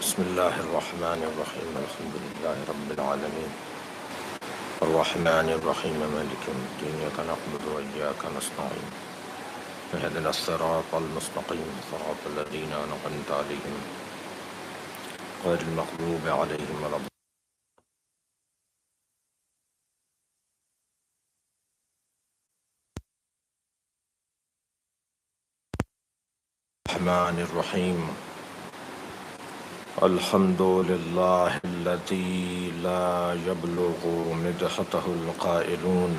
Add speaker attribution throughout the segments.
Speaker 1: بسم الله الرحمن الرحيم الحمد لله رب العالمين الرحمن الرحيم مالك يوم الدين إياك نعبد وإياك نستعين اهدنا الصراط المستقيم صراط الذين أنعمت عليهم غير المغضوب عليهم ولا الرحمن الرحيم الحمد لله الذي لا يبلغ مدحته القائلون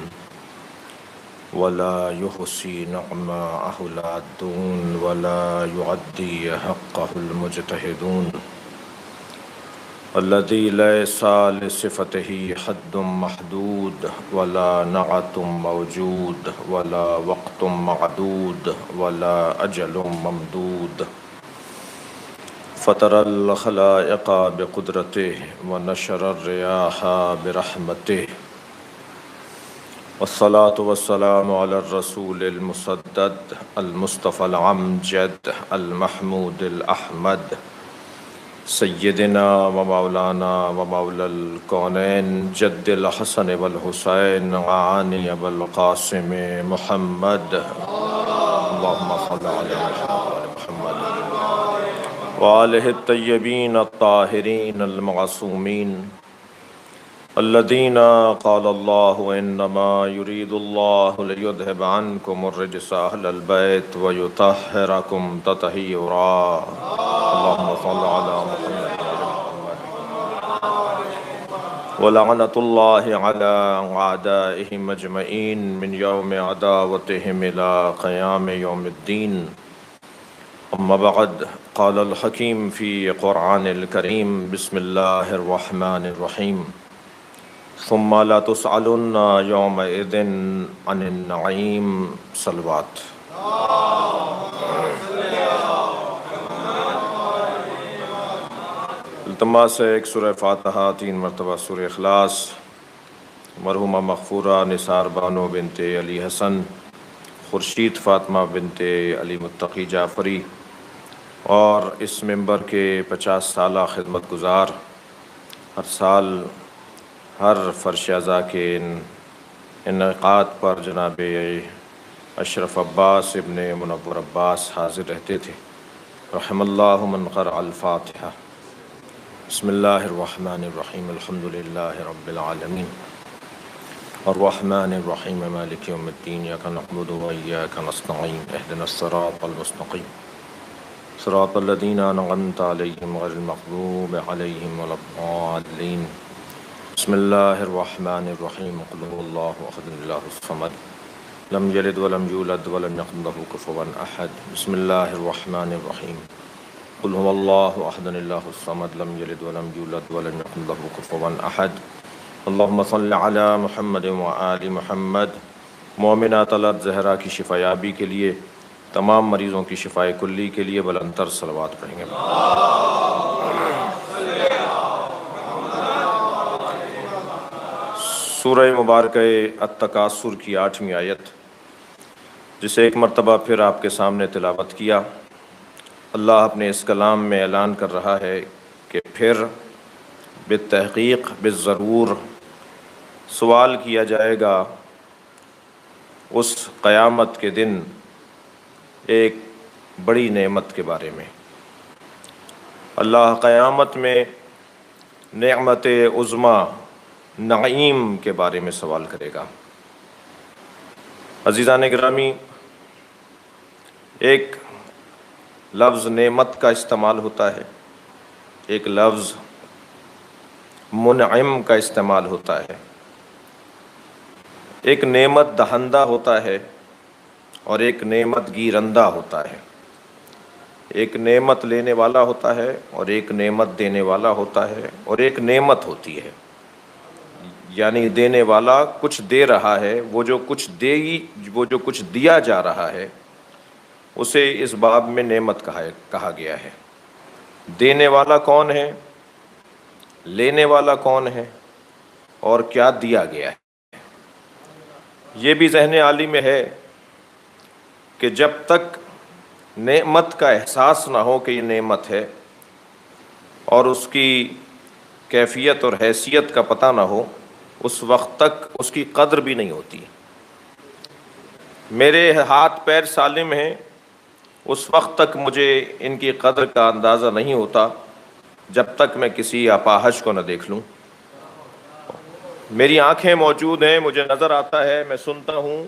Speaker 1: ولا يحصي نعماءه العادون ولا يعدي حقه المجتهدون الذي ليس لصفته حد محدود ولا نعت موجود ولا وقت معدود ولا أجل ممدود فطر الخلائق بقدرته ونشر الرياح برحمته والصلاة والسلام على الرسول المسدد المصطفى العمجد المحمود الأحمد سيدنا ومولانا ومولى الكونين جد الحسن والحسين عاني بالقاسم محمد اللهم صل على محمد وآله الطيبين الطاهرين المعصومين الذين قال الله إنما يريد الله ليذهب عنكم الرجس أهل البيت ويطهركم تطهيرا اللهم صل على محمد ولعنة الله على أعدائهم أجمعين من يوم عداوتهم إلى قيام يوم الدين أما بعد قال الحكيم في قرآن الكريم بسم الله الرحمن الرحيم ثم لا تسألن يومئذ عن النعيم صلوات التماس ہے ایک سورہ فاتحہ 3 مرتبہ سورہ اخلاص مرحومہ مغفورہ نثار بانو بنت علی حسن خورشید فاطمہ بنت علی متقی جعفری اور اس ممبر کے 50 سالہ خدمت گزار ہر سال ہر فرش ازا کے انعقاد پر جناب اشرف عباس ابن منور عباس حاضر رہتے تھے رحم اللہ من قرأ الفاتحہ بسم اللہ الرحمن الرحیم الحمد للہ رب العالمین الرحمن الرحیم مالک یوم الدین ایاک نعبد و ایاک نستعین اہدنا الصراط المستقیم صراط الذین انعمت علیہم غیر المغضوب علیہم ولا الضالین بسم اللہ الرحمن الرحیم قل هو اللہ احد اللہ الصمد لم یلد ولم یولد ولم یکن له کفوا احد بسم اللہ الرحمن الرحیم قل هو اللہ احد اللہ الصمد لم یلد ولم یولد ولم یکن له کفوا احد اللہم صل علی محمد وآل محمد مومنہ طلعت زہرا کی شفا یابی کے لیے تمام مریضوں کی شفاء کلی کے لیے بلندتر صلوات پڑھیں گے سورہ مبارکہ التکاثر کی 8ویں آیت جسے ایک مرتبہ پھر آپ کے سامنے تلاوت کیا اللہ اپنے اس کلام میں اعلان کر رہا ہے کہ پھر بالتحقیق بالضرور سوال کیا جائے گا اس قیامت کے دن ایک بڑی نعمت کے بارے میں اللہ قیامت میں نعمت عظمیٰ نعیم کے بارے میں سوال کرے گا عزیزان گرامی ایک لفظ نعمت کا استعمال ہوتا ہے ایک لفظ منعم کا استعمال ہوتا ہے ایک نعمت دہندہ ہوتا ہے اور ایک نعمت گیرندہ ہوتا ہے ایک نعمت لینے والا ہوتا ہے اور ایک نعمت دینے والا ہوتا ہے اور ایک نعمت ہوتی ہے یعنی دینے والا کچھ دے رہا ہے وہ جو کچھ دیا جا رہا ہے اسے اس باب میں نعمت کہا گیا ہے دینے والا کون ہے لینے والا کون ہے اور کیا دیا گیا ہے یہ بھی ذہن عالی میں ہے کہ جب تک نعمت کا احساس نہ ہو کہ یہ نعمت ہے اور اس کی کیفیت اور حیثیت کا پتہ نہ ہو، اس وقت تک اس کی قدر بھی نہیں ہوتی۔ میرے ہاتھ پیر سالم ہیں، اس وقت تک مجھے ان کی قدر کا اندازہ نہیں ہوتا جب تک میں کسی اپاہج کو نہ دیکھ لوں۔ میری آنکھیں موجود ہیں، مجھے نظر آتا ہے، میں سنتا ہوں،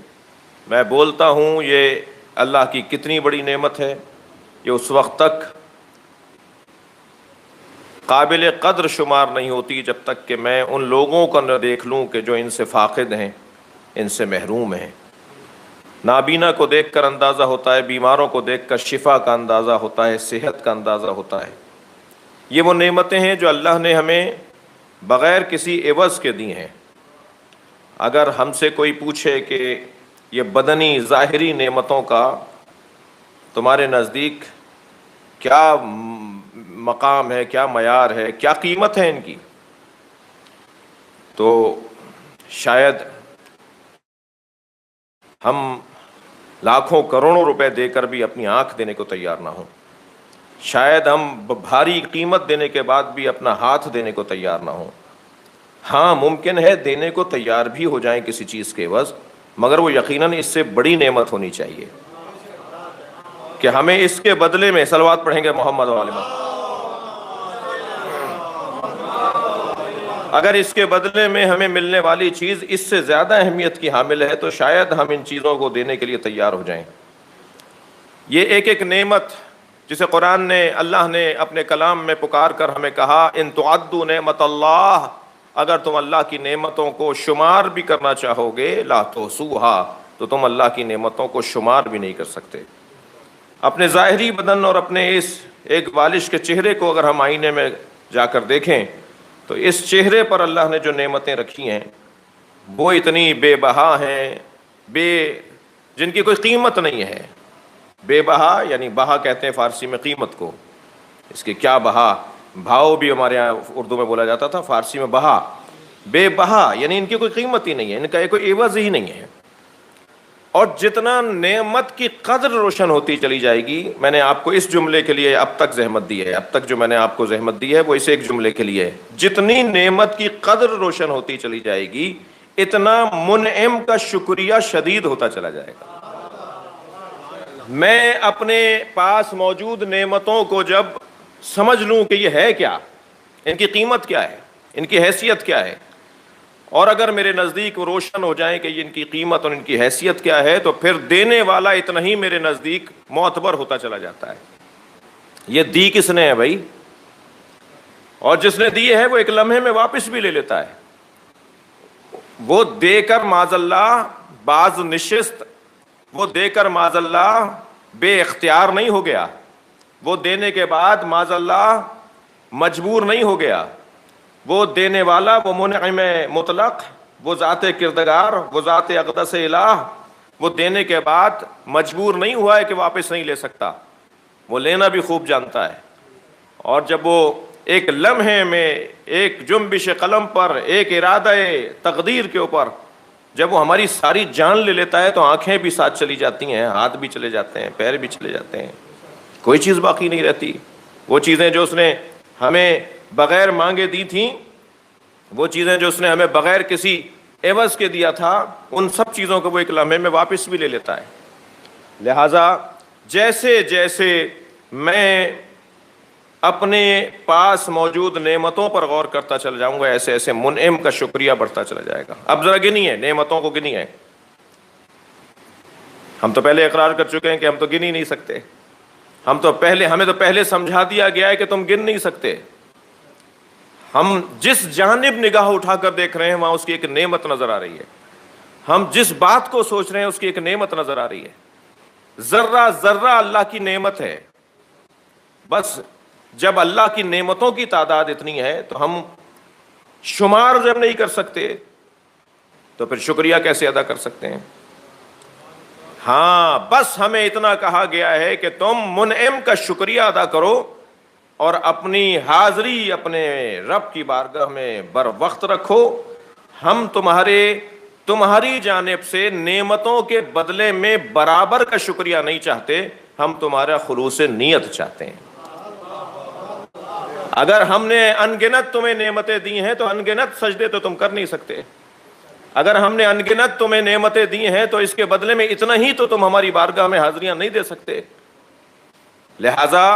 Speaker 1: میں بولتا ہوں، یہ اللہ کی کتنی بڑی نعمت ہے۔ یہ اس وقت تک قابل قدر شمار نہیں ہوتی جب تک کہ میں ان لوگوں کو نہ دیکھ لوں کہ جو ان سے فاقد ہیں، ان سے محروم ہیں۔ نابینا کو دیکھ کر اندازہ ہوتا ہے، بیماروں کو دیکھ کر شفا کا اندازہ ہوتا ہے، صحت کا اندازہ ہوتا ہے۔ یہ وہ نعمتیں ہیں جو اللہ نے ہمیں بغیر کسی عوض کے دی ہیں۔ اگر ہم سے کوئی پوچھے کہ یہ بدنی ظاہری نعمتوں کا تمہارے نزدیک کیا مقام ہے، کیا معیار ہے، کیا قیمت ہے ان کی، تو شاید ہم لاکھوں کروڑوں روپے دے کر بھی اپنی آنکھ دینے کو تیار نہ ہوں، شاید ہم بھاری قیمت دینے کے بعد بھی اپنا ہاتھ دینے کو تیار نہ ہوں۔ ہاں ممکن ہے دینے کو تیار بھی ہو جائیں کسی چیز کے عوض، مگر وہ یقیناً اس سے بڑی نعمت ہونی چاہیے کہ ہمیں اس کے بدلے میں صلوات پڑھیں گے محمد علیہ، اگر اس کے بدلے میں ہمیں ملنے والی چیز اس سے زیادہ اہمیت کی حامل ہے تو شاید ہم ان چیزوں کو دینے کے لیے تیار ہو جائیں۔ یہ ایک ایک نعمت جسے قرآن نے، اللہ نے اپنے کلام میں پکار کر ہمیں کہا، ان تعدوا نعمت اللہ، اگر تم اللہ کی نعمتوں کو شمار بھی کرنا چاہو گے، لا تحصوہا، تو تم اللہ کی نعمتوں کو شمار بھی نہیں کر سکتے۔ اپنے ظاہری بدن اور اپنے اس ایک بالش کے چہرے کو اگر ہم آئینے میں جا کر دیکھیں تو اس چہرے پر اللہ نے جو نعمتیں رکھی ہیں وہ اتنی بے بہا ہیں، جن کی کوئی قیمت نہیں ہے۔ بے بہا یعنی بہا کہتے ہیں فارسی میں قیمت کو، اس کے کیا بہا، بھاؤ بھی ہمارے یہاں اردو میں بولا جاتا تھا، فارسی میں بہا، بے بہا یعنی ان کی کوئی قیمت ہی نہیں ہے، ان کا کوئی عوض ہی نہیں ہے۔ اور جتنا نعمت کی قدر روشن ہوتی چلی جائے گی، میں نے آپ کو اس جملے کے لیے اب تک زحمت دی ہے، اب تک جو میں نے آپ کو زحمت دی ہے وہ اس ایک جملے کے لیے ہے، جتنی نعمت کی قدر روشن ہوتی چلی جائے گی اتنا منعم کا شکریہ شدید ہوتا چلا جائے گا۔ میں اپنے پاس موجود نعمتوں کو جب سمجھ لوں کہ یہ ہے کیا، ان کی قیمت کیا ہے، ان کی حیثیت کیا ہے، اور اگر میرے نزدیک وہ روشن ہو جائیں کہ ان کی قیمت اور ان کی حیثیت کیا ہے، تو پھر دینے والا اتنا ہی میرے نزدیک معتبر ہوتا چلا جاتا ہے۔ یہ دی کس نے ہے بھائی؟ اور جس نے دی ہے وہ ایک لمحے میں واپس بھی لے لیتا ہے۔ وہ دے کر معاذ اللہ باز نشست، وہ دے کر معاذ اللہ بے اختیار نہیں ہو گیا، وہ دینے کے بعد معاذ اللہ مجبور نہیں ہو گیا، وہ دینے والا، وہ منعم مطلق، وہ ذات کردگار، وہ ذات اقدس الہ، وہ دینے کے بعد مجبور نہیں ہوا ہے کہ واپس نہیں لے سکتا، وہ لینا بھی خوب جانتا ہے۔ اور جب وہ ایک لمحے میں، ایک جنبش قلم پر، ایک ارادہ تقدیر کے اوپر جب وہ ہماری ساری جان لے لیتا ہے تو آنکھیں بھی ساتھ چلی جاتی ہیں، ہاتھ بھی چلے جاتے ہیں، پیر بھی چلے جاتے ہیں، کوئی چیز باقی نہیں رہتی۔ وہ چیزیں جو اس نے ہمیں بغیر مانگے دی تھیں، وہ چیزیں جو اس نے ہمیں بغیر کسی عوض کے دیا تھا، ان سب چیزوں کو وہ ایک لمحے میں واپس بھی لے لیتا ہے۔ لہٰذا جیسے جیسے میں اپنے پاس موجود نعمتوں پر غور کرتا چل جاؤں گا، ایسے ایسے منعم کا شکریہ بڑھتا چلا جائے گا۔ اب ذرا گنیے، نعمتوں کو گنیے۔ ہم تو پہلے اقرار کر چکے ہیں کہ ہم تو گن ہی نہیں سکتے، ہمیں تو پہلے سمجھا دیا گیا ہے کہ تم گن نہیں سکتے۔ ہم جس جانب نگاہ اٹھا کر دیکھ رہے ہیں وہاں اس کی ایک نعمت نظر آ رہی ہے، ہم جس بات کو سوچ رہے ہیں اس کی ایک نعمت نظر آ رہی ہے۔ ذرہ ذرہ اللہ کی نعمت ہے۔ بس جب اللہ کی نعمتوں کی تعداد اتنی ہے تو ہم شمار جب نہیں کر سکتے تو پھر شکریہ کیسے ادا کر سکتے ہیں؟ ہاں بس ہمیں اتنا کہا گیا ہے کہ تم منعم کا شکریہ ادا کرو اور اپنی حاضری اپنے رب کی بارگاہ میں بر وقت رکھو۔ ہم تمہاری جانب سے نعمتوں کے بدلے میں برابر کا شکریہ نہیں چاہتے، ہم تمہارا خلوص نیت چاہتے ہیں۔ اگر ہم نے ان گنت تمہیں نعمتیں دی ہیں تو ان گنت سجدے تو تم کر نہیں سکتے. اگر ہم نے ان گنت تمہیں نعمتیں دی ہیں تو اس کے بدلے میں اتنا ہی تو تم ہماری بارگاہ میں حاضریاں نہیں دے سکتے. لہذا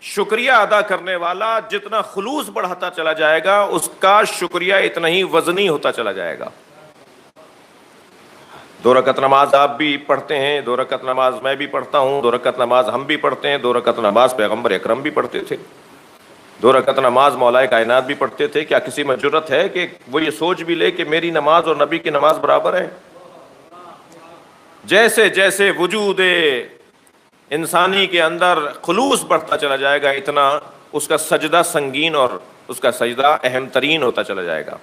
Speaker 1: شکریہ ادا کرنے والا جتنا خلوص بڑھاتا چلا جائے گا اس کا شکریہ اتنا ہی وزنی ہوتا چلا جائے گا. 2 رکعت نماز آپ بھی پڑھتے ہیں, 2 رکعت نماز میں بھی پڑھتا ہوں, 2 رکعت نماز ہم بھی پڑھتے ہیں, 2 رکعت نماز پیغمبر اکرم بھی پڑھتے تھے, 2 رکعت نماز مولا کائنات بھی پڑھتے تھے. کیا کسی میں جرت ہے کہ وہ یہ سوچ بھی لے کہ میری نماز اور نبی کی نماز برابر ہے؟ جیسے جیسے وجود انسانی کے اندر خلوص بڑھتا چلا جائے گا اتنا اس کا سجدہ سنگین اور اس کا سجدہ اہم ترین ہوتا چلا جائے گا.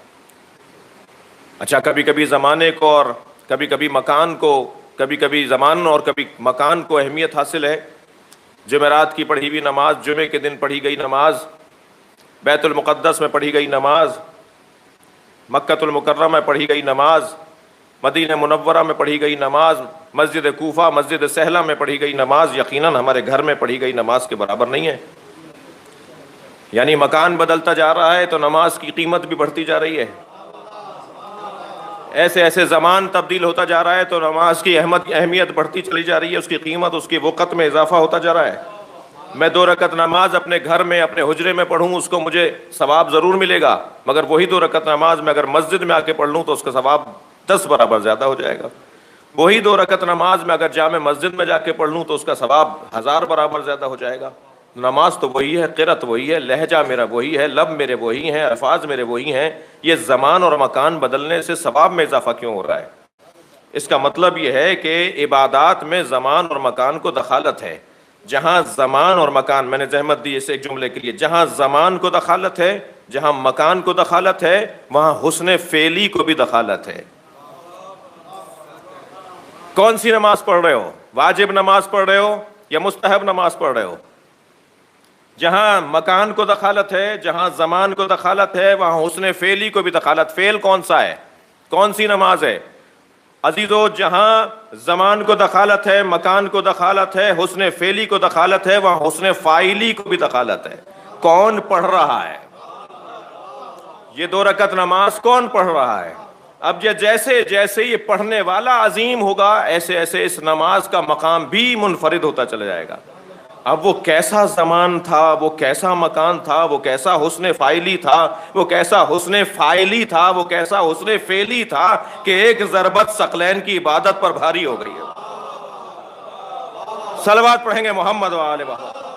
Speaker 1: اچھا, کبھی کبھی زمانے کو اور کبھی کبھی مکان کو, کبھی کبھی زمان اور کبھی مکان کو اہمیت حاصل ہے. جمعرات کی پڑھی ہوئی نماز, جمعے کے دن پڑھی گئی نماز, بیت المقدس میں پڑھی گئی نماز, مکۃ المکرمہ میں پڑھی گئی نماز, مدینہ منورہ میں پڑھی گئی نماز, مسجد کوفہ, مسجد سہلہ میں پڑھی گئی نماز یقیناً ہمارے گھر میں پڑھی گئی نماز کے برابر نہیں ہے. یعنی مکان بدلتا جا رہا ہے تو نماز کی قیمت بھی بڑھتی جا رہی ہے. ایسے ایسے زمان تبدیل ہوتا جا رہا ہے تو نماز کی اہمیت بڑھتی چلی جا رہی ہے, اس کی قیمت, اس کی وقت میں اضافہ ہوتا جا رہا ہے. میں 2 رکعت نماز اپنے گھر میں اپنے حجرے میں پڑھوں اس کو مجھے ثواب ضرور ملے گا, مگر وہی 2 رکعت نماز میں اگر مسجد میں آ کے پڑھ لوں تو اس کا ثواب 10 برابر زیادہ ہو جائے گا. وہی 2 رکعت نماز میں اگر جامع مسجد میں جا کے پڑھ لوں تو اس کا ثواب 1000 برابر زیادہ ہو جائے گا. نماز تو وہی ہے, قرأت وہی ہے, لہجہ میرا وہی ہے, لب میرے وہی ہیں, الفاظ میرے وہی ہیں. یہ زمان اور مکان بدلنے سے ثواب میں اضافہ کیوں ہو رہا ہے؟ اس کا مطلب یہ ہے کہ عبادات میں زمان اور مکان کو دخالت ہے. جہاں زمان اور مکان, میں نے زحمت دی اسے ایک جملے کے لیے, جہاں زمان کو دخالت ہے, جہاں مکان کو دخالت ہے, وہاں حسن فعلی کو بھی دخالت ہے. کون سی نماز پڑھ رہے ہو؟ واجب نماز پڑھ رہے ہو یا مستحب نماز پڑھ رہے ہو؟ جہاں مکان کو دخالت ہے, جہاں زمان کو دخالت ہے, وہاں حسن فعلی کو بھی دخالت. فعل کون سا ہے؟ کون سی نماز ہے؟ عزیزو, جہاں زمان کو دخالت ہے, مکان کو دخالت ہے, حسن فعلی کو دخالت ہے, وہاں حسن فاعلی کو بھی دخالت ہے. کون پڑھ رہا ہے یہ 2 رکعت نماز؟ کون پڑھ رہا ہے؟ اب یہ جیسے جیسے یہ پڑھنے والا عظیم ہوگا ایسے ایسے اس نماز کا مقام بھی منفرد ہوتا چلا جائے گا. اب وہ کیسا زمان تھا, وہ کیسا مکان تھا, وہ کیسا حسن فاعلی تھا, وہ کیسا حسن فاعلی تھا, وہ کیسا حسن فعلی تھا کہ ایک ضربت ثقلین کی عبادت پر بھاری ہو گئی ہے. صلوات پڑھیں گے محمد و آل محمد.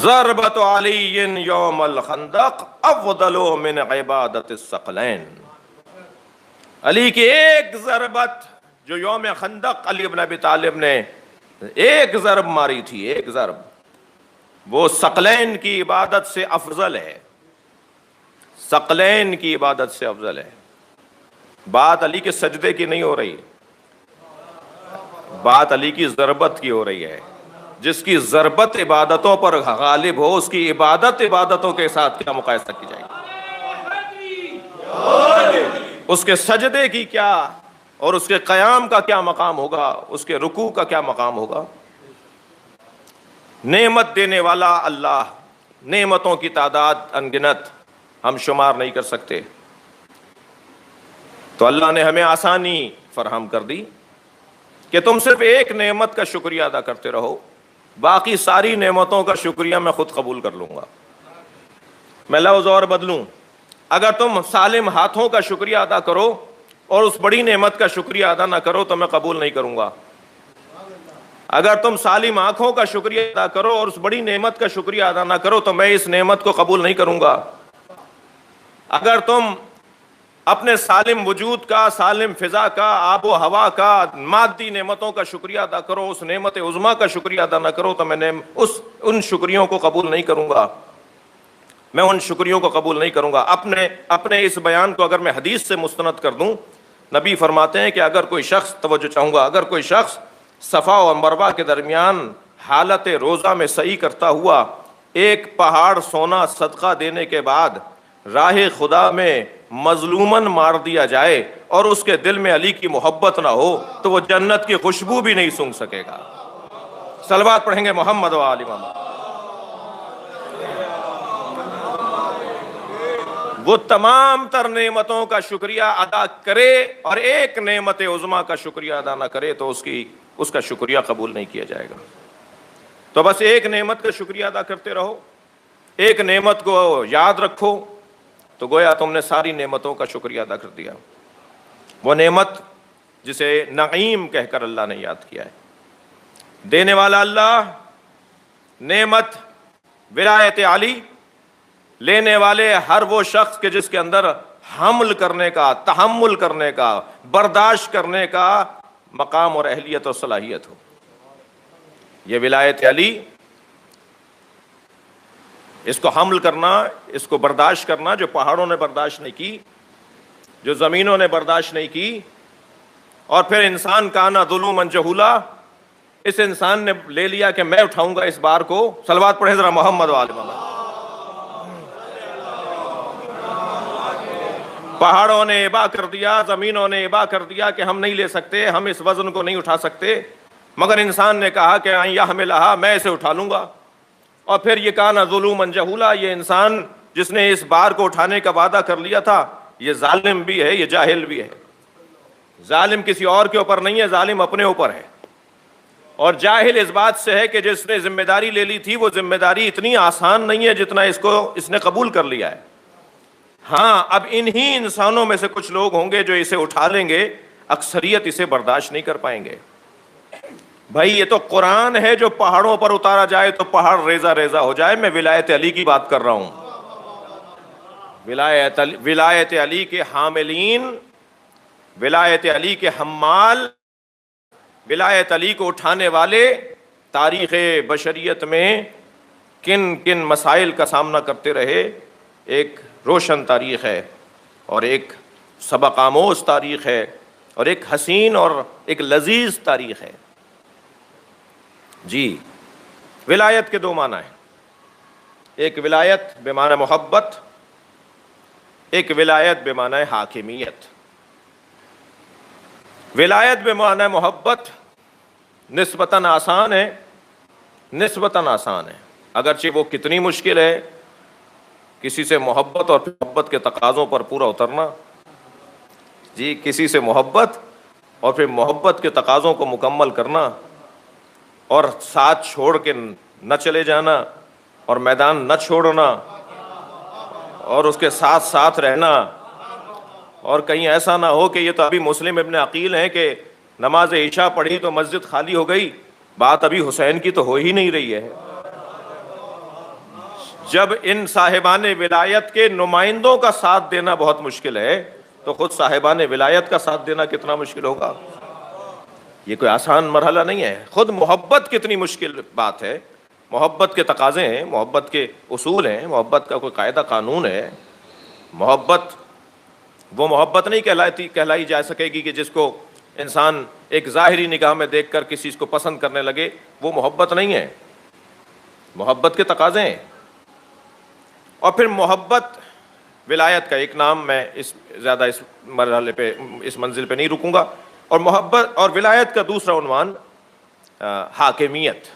Speaker 1: ضربت علی یوم الخندق افضل من عبادت الثقلین. علی کی ایک ضربت جو یوم خندق علی بن ابی طالب نے ایک ضرب ماری تھی, ایک ضرب, وہ ثقلین کی عبادت سے افضل ہے. ثقلین کی عبادت سے افضل ہے. بات علی کے سجدے کی نہیں ہو رہی, بات علی کی ضربت کی ہو رہی ہے. جس کی ضربت عبادتوں پر غالب ہو اس کی عبادت عبادتوں کے ساتھ کیا مقایسہ کی جائے گی؟ اس کے سجدے کی کیا اور اس کے قیام کا کیا مقام ہوگا, اس کے رکوع کا کیا مقام ہوگا. نعمت دینے والا اللہ, نعمتوں کی تعداد انگنت, ہم شمار نہیں کر سکتے. تو اللہ نے ہمیں آسانی فراہم کر دی کہ تم صرف ایک نعمت کا شکریہ ادا کرتے رہو, باقی ساری نعمتوں کا شکریہ میں خود قبول کر لوں گا. میں لفظ اور بدلوں, اگر تم سالم ہاتھوں کا شکریہ ادا کرو اور اس بڑی نعمت کا شکریہ ادا نہ کرو تو میں قبول نہیں کروں گا. اگر تم سالم آنکھوں کا شکریہ ادا کرو اور اس بڑی نعمت کا شکریہ ادا نہ کرو تو میں اس نعمت کو قبول نہیں کروں گا. اگر تم اپنے سالم وجود کا, سالم فضا کا, آب و ہوا کا, مادی نعمتوں کا شکریہ ادا کرو, اس نعمت عظمیٰ کا شکریہ ادا نہ کرو تو میں ان شکریوں کو قبول نہیں کروں گا. میں ان شکریوں کو قبول نہیں کروں گا. اپنے اس بیان کو اگر میں حدیث سے مستند کر دوں, نبی فرماتے ہیں کہ اگر کوئی شخص, توجہ چاہوں گا, اگر کوئی شخص صفا و مروہ کے درمیان حالت روزہ میں سعی کرتا ہوا ایک پہاڑ سونا صدقہ دینے کے بعد راہ خدا میں مظلوماً مار دیا جائے اور اس کے دل میں علی کی محبت نہ ہو تو وہ جنت کی خوشبو بھی نہیں سونگھ سکے گا. صلوات پڑھیں گے محمد و آل محمد۔ وہ تمام تر نعمتوں کا شکریہ ادا کرے اور ایک نعمت عظمیٰ کا شکریہ ادا نہ کرے تو اس کا شکریہ قبول نہیں کیا جائے گا۔ تو بس ایک نعمت کا شکریہ ادا کرتے رہو، ایک نعمت کو یاد رکھو، تو گویا تم نے ساری نعمتوں کا شکریہ ادا کر دیا۔ وہ نعمت جسے نعیم کہہ کر اللہ نے یاد کیا ہے، دینے والا اللہ، نعمت ولایت علی، لینے والے ہر وہ شخص کے جس کے اندر حمل کرنے کا، تحمل کرنے کا، برداشت کرنے کا مقام اور اہلیت اور صلاحیت ہو۔ یہ ولایت علی، اس کو حمل کرنا، اس کو برداشت کرنا، جو پہاڑوں نے برداشت نہیں کی، جو زمینوں نے برداشت نہیں کی، اور پھر انسان کانا ظلوما جہولا، اس انسان نے لے لیا کہ میں اٹھاؤں گا اس بار کو۔ صلوات پڑھیں ذرا محمد و آل محمد۔ پہاڑوں نے ابا کر دیا، زمینوں نے ابا کر دیا کہ ہم نہیں لے سکتے، ہم اس وزن کو نہیں اٹھا سکتے، مگر انسان نے کہا کہ یحملھا، میں اسے اٹھا لوں گا۔ اور پھر یہ کانا ظلوما جہولا، یہ انسان جس نے اس بار کو اٹھانے کا وعدہ کر لیا تھا، یہ ظالم بھی ہے، یہ جاہل بھی ہے۔ ظالم کسی اور کے اوپر نہیں ہے، ظالم اپنے اوپر ہے، اور جاہل اس بات سے ہے کہ جس نے ذمہ داری لے لی تھی وہ ذمہ داری اتنی آسان نہیں ہے جتنا اس نے قبول کر لیا ہے۔ ہاں، اب انہی انسانوں میں سے کچھ لوگ ہوں گے جو اسے اٹھا لیں گے، اکثریت اسے برداشت نہیں کر پائیں گے۔ بھائی یہ تو قرآن ہے، جو پہاڑوں پر اتارا جائے تو پہاڑ ریزہ ریزہ ہو جائے۔ میں ولایت علی کی بات کر رہا ہوں، ولایت علی کے حاملین، ولایت علی کے حمال، ولایت علی کو اٹھانے والے تاریخ بشریت میں کن کن مسائل کا سامنا کرتے رہے، ایک روشن تاریخ ہے، اور ایک سبق آموز تاریخ ہے، اور ایک حسین اور ایک لذیذ تاریخ ہے۔ جی، ولایت کے دو معنی ہیں، ایک ولایت بمعنی محبت، ایک ولایت بمعنی حاکمیت۔ ولایت بمعنی محبت نسبتاً آسان ہے، نسبتاً آسان ہے، اگرچہ وہ کتنی مشکل ہے، کسی سے محبت اور محبت کے تقاضوں پر پورا اترنا۔ جی، کسی سے محبت اور پھر محبت کے تقاضوں کو مکمل کرنا، اور ساتھ چھوڑ کے نہ چلے جانا، اور میدان نہ چھوڑنا، اور اس کے ساتھ ساتھ رہنا، اور کہیں ایسا نہ ہو کہ یہ تو ابھی مسلم ابن عقیل ہیں کہ نماز عشاء پڑھی تو مسجد خالی ہو گئی، بات ابھی حسین کی تو ہو ہی نہیں رہی ہے۔ جب ان صاحبان ولایت کے نمائندوں کا ساتھ دینا بہت مشکل ہے تو خود صاحبان ولایت کا ساتھ دینا کتنا مشکل ہوگا۔ یہ کوئی آسان مرحلہ نہیں ہے۔ خود محبت کتنی مشکل بات ہے، محبت کے تقاضے ہیں، محبت کے اصول ہیں، محبت کا کوئی قاعدہ قانون ہے۔ محبت وہ محبت نہیں کہلائی جا سکے گی کہ جس کو انسان ایک ظاہری نگاہ میں دیکھ کر کسی کو پسند کرنے لگے، وہ محبت نہیں ہے۔ محبت کے تقاضے ہیں۔ اور پھر محبت ولایت کا ایک نام، میں زیادہ اس مرحلے پہ، اس منزل پہ نہیں رکوں گا۔ اور محبت اور ولایت کا دوسرا عنوان حاکمیت۔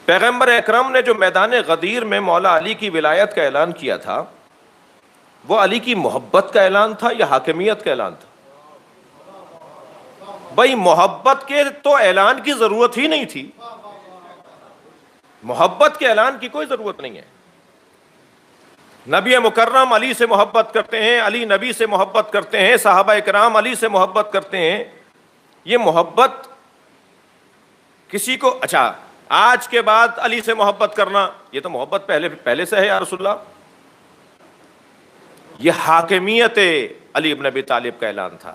Speaker 1: پیغمبر اکرم نے جو میدان غدیر میں مولا علی کی ولایت کا اعلان کیا تھا، وہ علی کی محبت کا اعلان تھا یا حاکمیت کا اعلان تھا؟ بھائی محبت کے تو اعلان کی ضرورت ہی نہیں تھی، محبت کے اعلان کی کوئی ضرورت نہیں ہے۔ نبی مکرم علی سے محبت کرتے ہیں، علی نبی سے محبت کرتے ہیں، صحابہ کرام علی سے محبت کرتے ہیں۔ یہ محبت کسی کو، اچھا آج کے بعد علی سے محبت کرنا، یہ تو محبت پہلے سے ہے یا رسول اللہ۔ یہ حاکمیت علی ابن ابی طالب کا اعلان تھا۔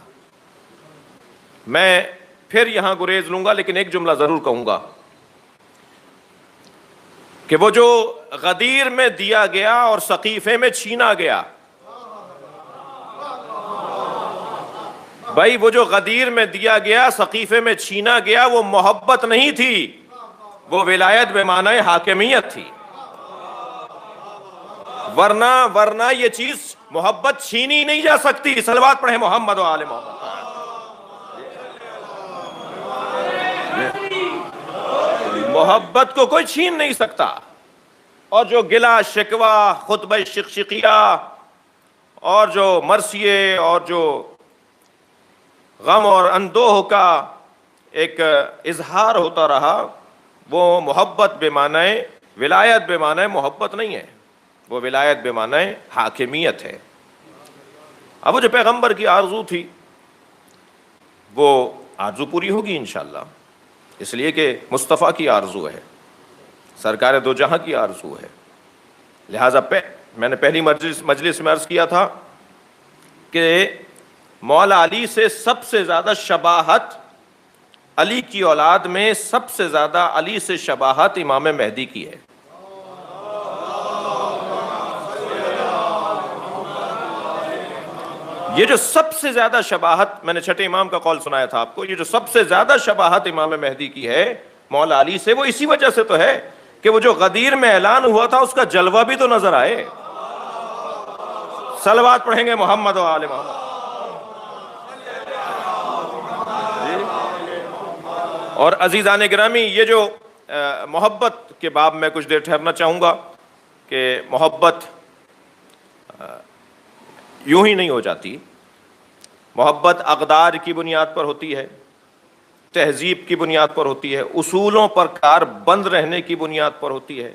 Speaker 1: میں پھر یہاں گریز لوں گا، لیکن ایک جملہ ضرور کہوں گا کہ وہ جو غدیر میں دیا گیا اور سقیفے میں چھینا گیا، بھائی وہ جو غدیر میں دیا گیا، سقیفے میں چھینا گیا، وہ محبت نہیں تھی، وہ ولایت بمعنی حاکمیت تھی۔ ورنہ یہ چیز محبت چھینی نہیں جا سکتی۔ صلوات پڑھیں محمد و آل محمد۔ محبت کو کوئی چھین نہیں سکتا. اور جو گلا شکوہ، خطبہ شقشقیہ اور جو مرثیے اور جو غم اور اندوہ کا ایک اظہار ہوتا رہا، وہ محبت بے معنی ولایت بے معنی محبت نہیں ہے، وہ ولایت بے معنی حاکمیت ہے. اب وہ جو پیغمبر کی آرزو تھی وہ آرزو پوری ہوگی انشاءاللہ، اس لیے کہ مصطفیٰ کی آرزو ہے، سرکار دو جہاں کی آرزو ہے. لہٰذا میں نے پہلی مجلس میں عرض کیا تھا کہ مولا علی سے سب سے زیادہ شباہت، علی کی اولاد میں سب سے زیادہ علی سے شباہت امام مہدی کی ہے. یہ جو سب سے زیادہ شباہت، میں نے چھٹے امام کا قول سنایا تھا آپ کو، یہ جو سب سے زیادہ شباہت امام مہدی کی ہے مولا علی سے، وہ اسی وجہ سے تو ہے کہ وہ جو غدیر میں اعلان ہوا تھا اس کا جلوہ بھی تو نظر آئے. صلوات پڑھیں گے محمد و آل محمد. اور عزیزان گرامی، یہ جو محبت کے باب میں کچھ دیر ٹھہرنا چاہوں گا کہ محبت یوں ہی نہیں ہو جاتی. محبت اقدار کی بنیاد پر ہوتی ہے، تہذیب کی بنیاد پر ہوتی ہے، اصولوں پر کار بند رہنے کی بنیاد پر ہوتی ہے،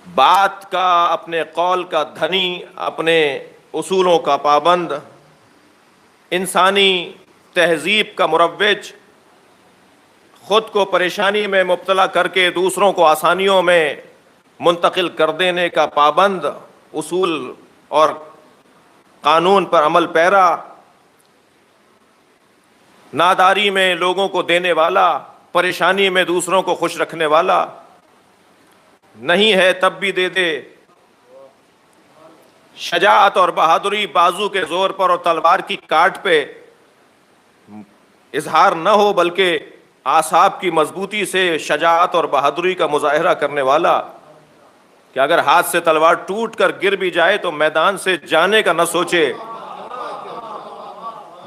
Speaker 1: بات کا، اپنے قول کا دھنی، اپنے اصولوں کا پابند، انسانی تہذیب کا مروج، خود کو پریشانی میں مبتلا کر کے دوسروں کو آسانیوں میں منتقل کر دینے کا پابند، اصول اور قانون پر عمل پیرا، ناداری میں لوگوں کو دینے والا، پریشانی میں دوسروں کو خوش رکھنے والا، نہیں ہے تب بھی دے دے، شجاعت اور بہادری بازو کے زور پر اور تلوار کی کاٹ پہ اظہار نہ ہو بلکہ اعصاب کی مضبوطی سے شجاعت اور بہادری کا مظاہرہ کرنے والا، کہ اگر ہاتھ سے تلوار ٹوٹ کر گر بھی جائے تو میدان سے جانے کا نہ سوچے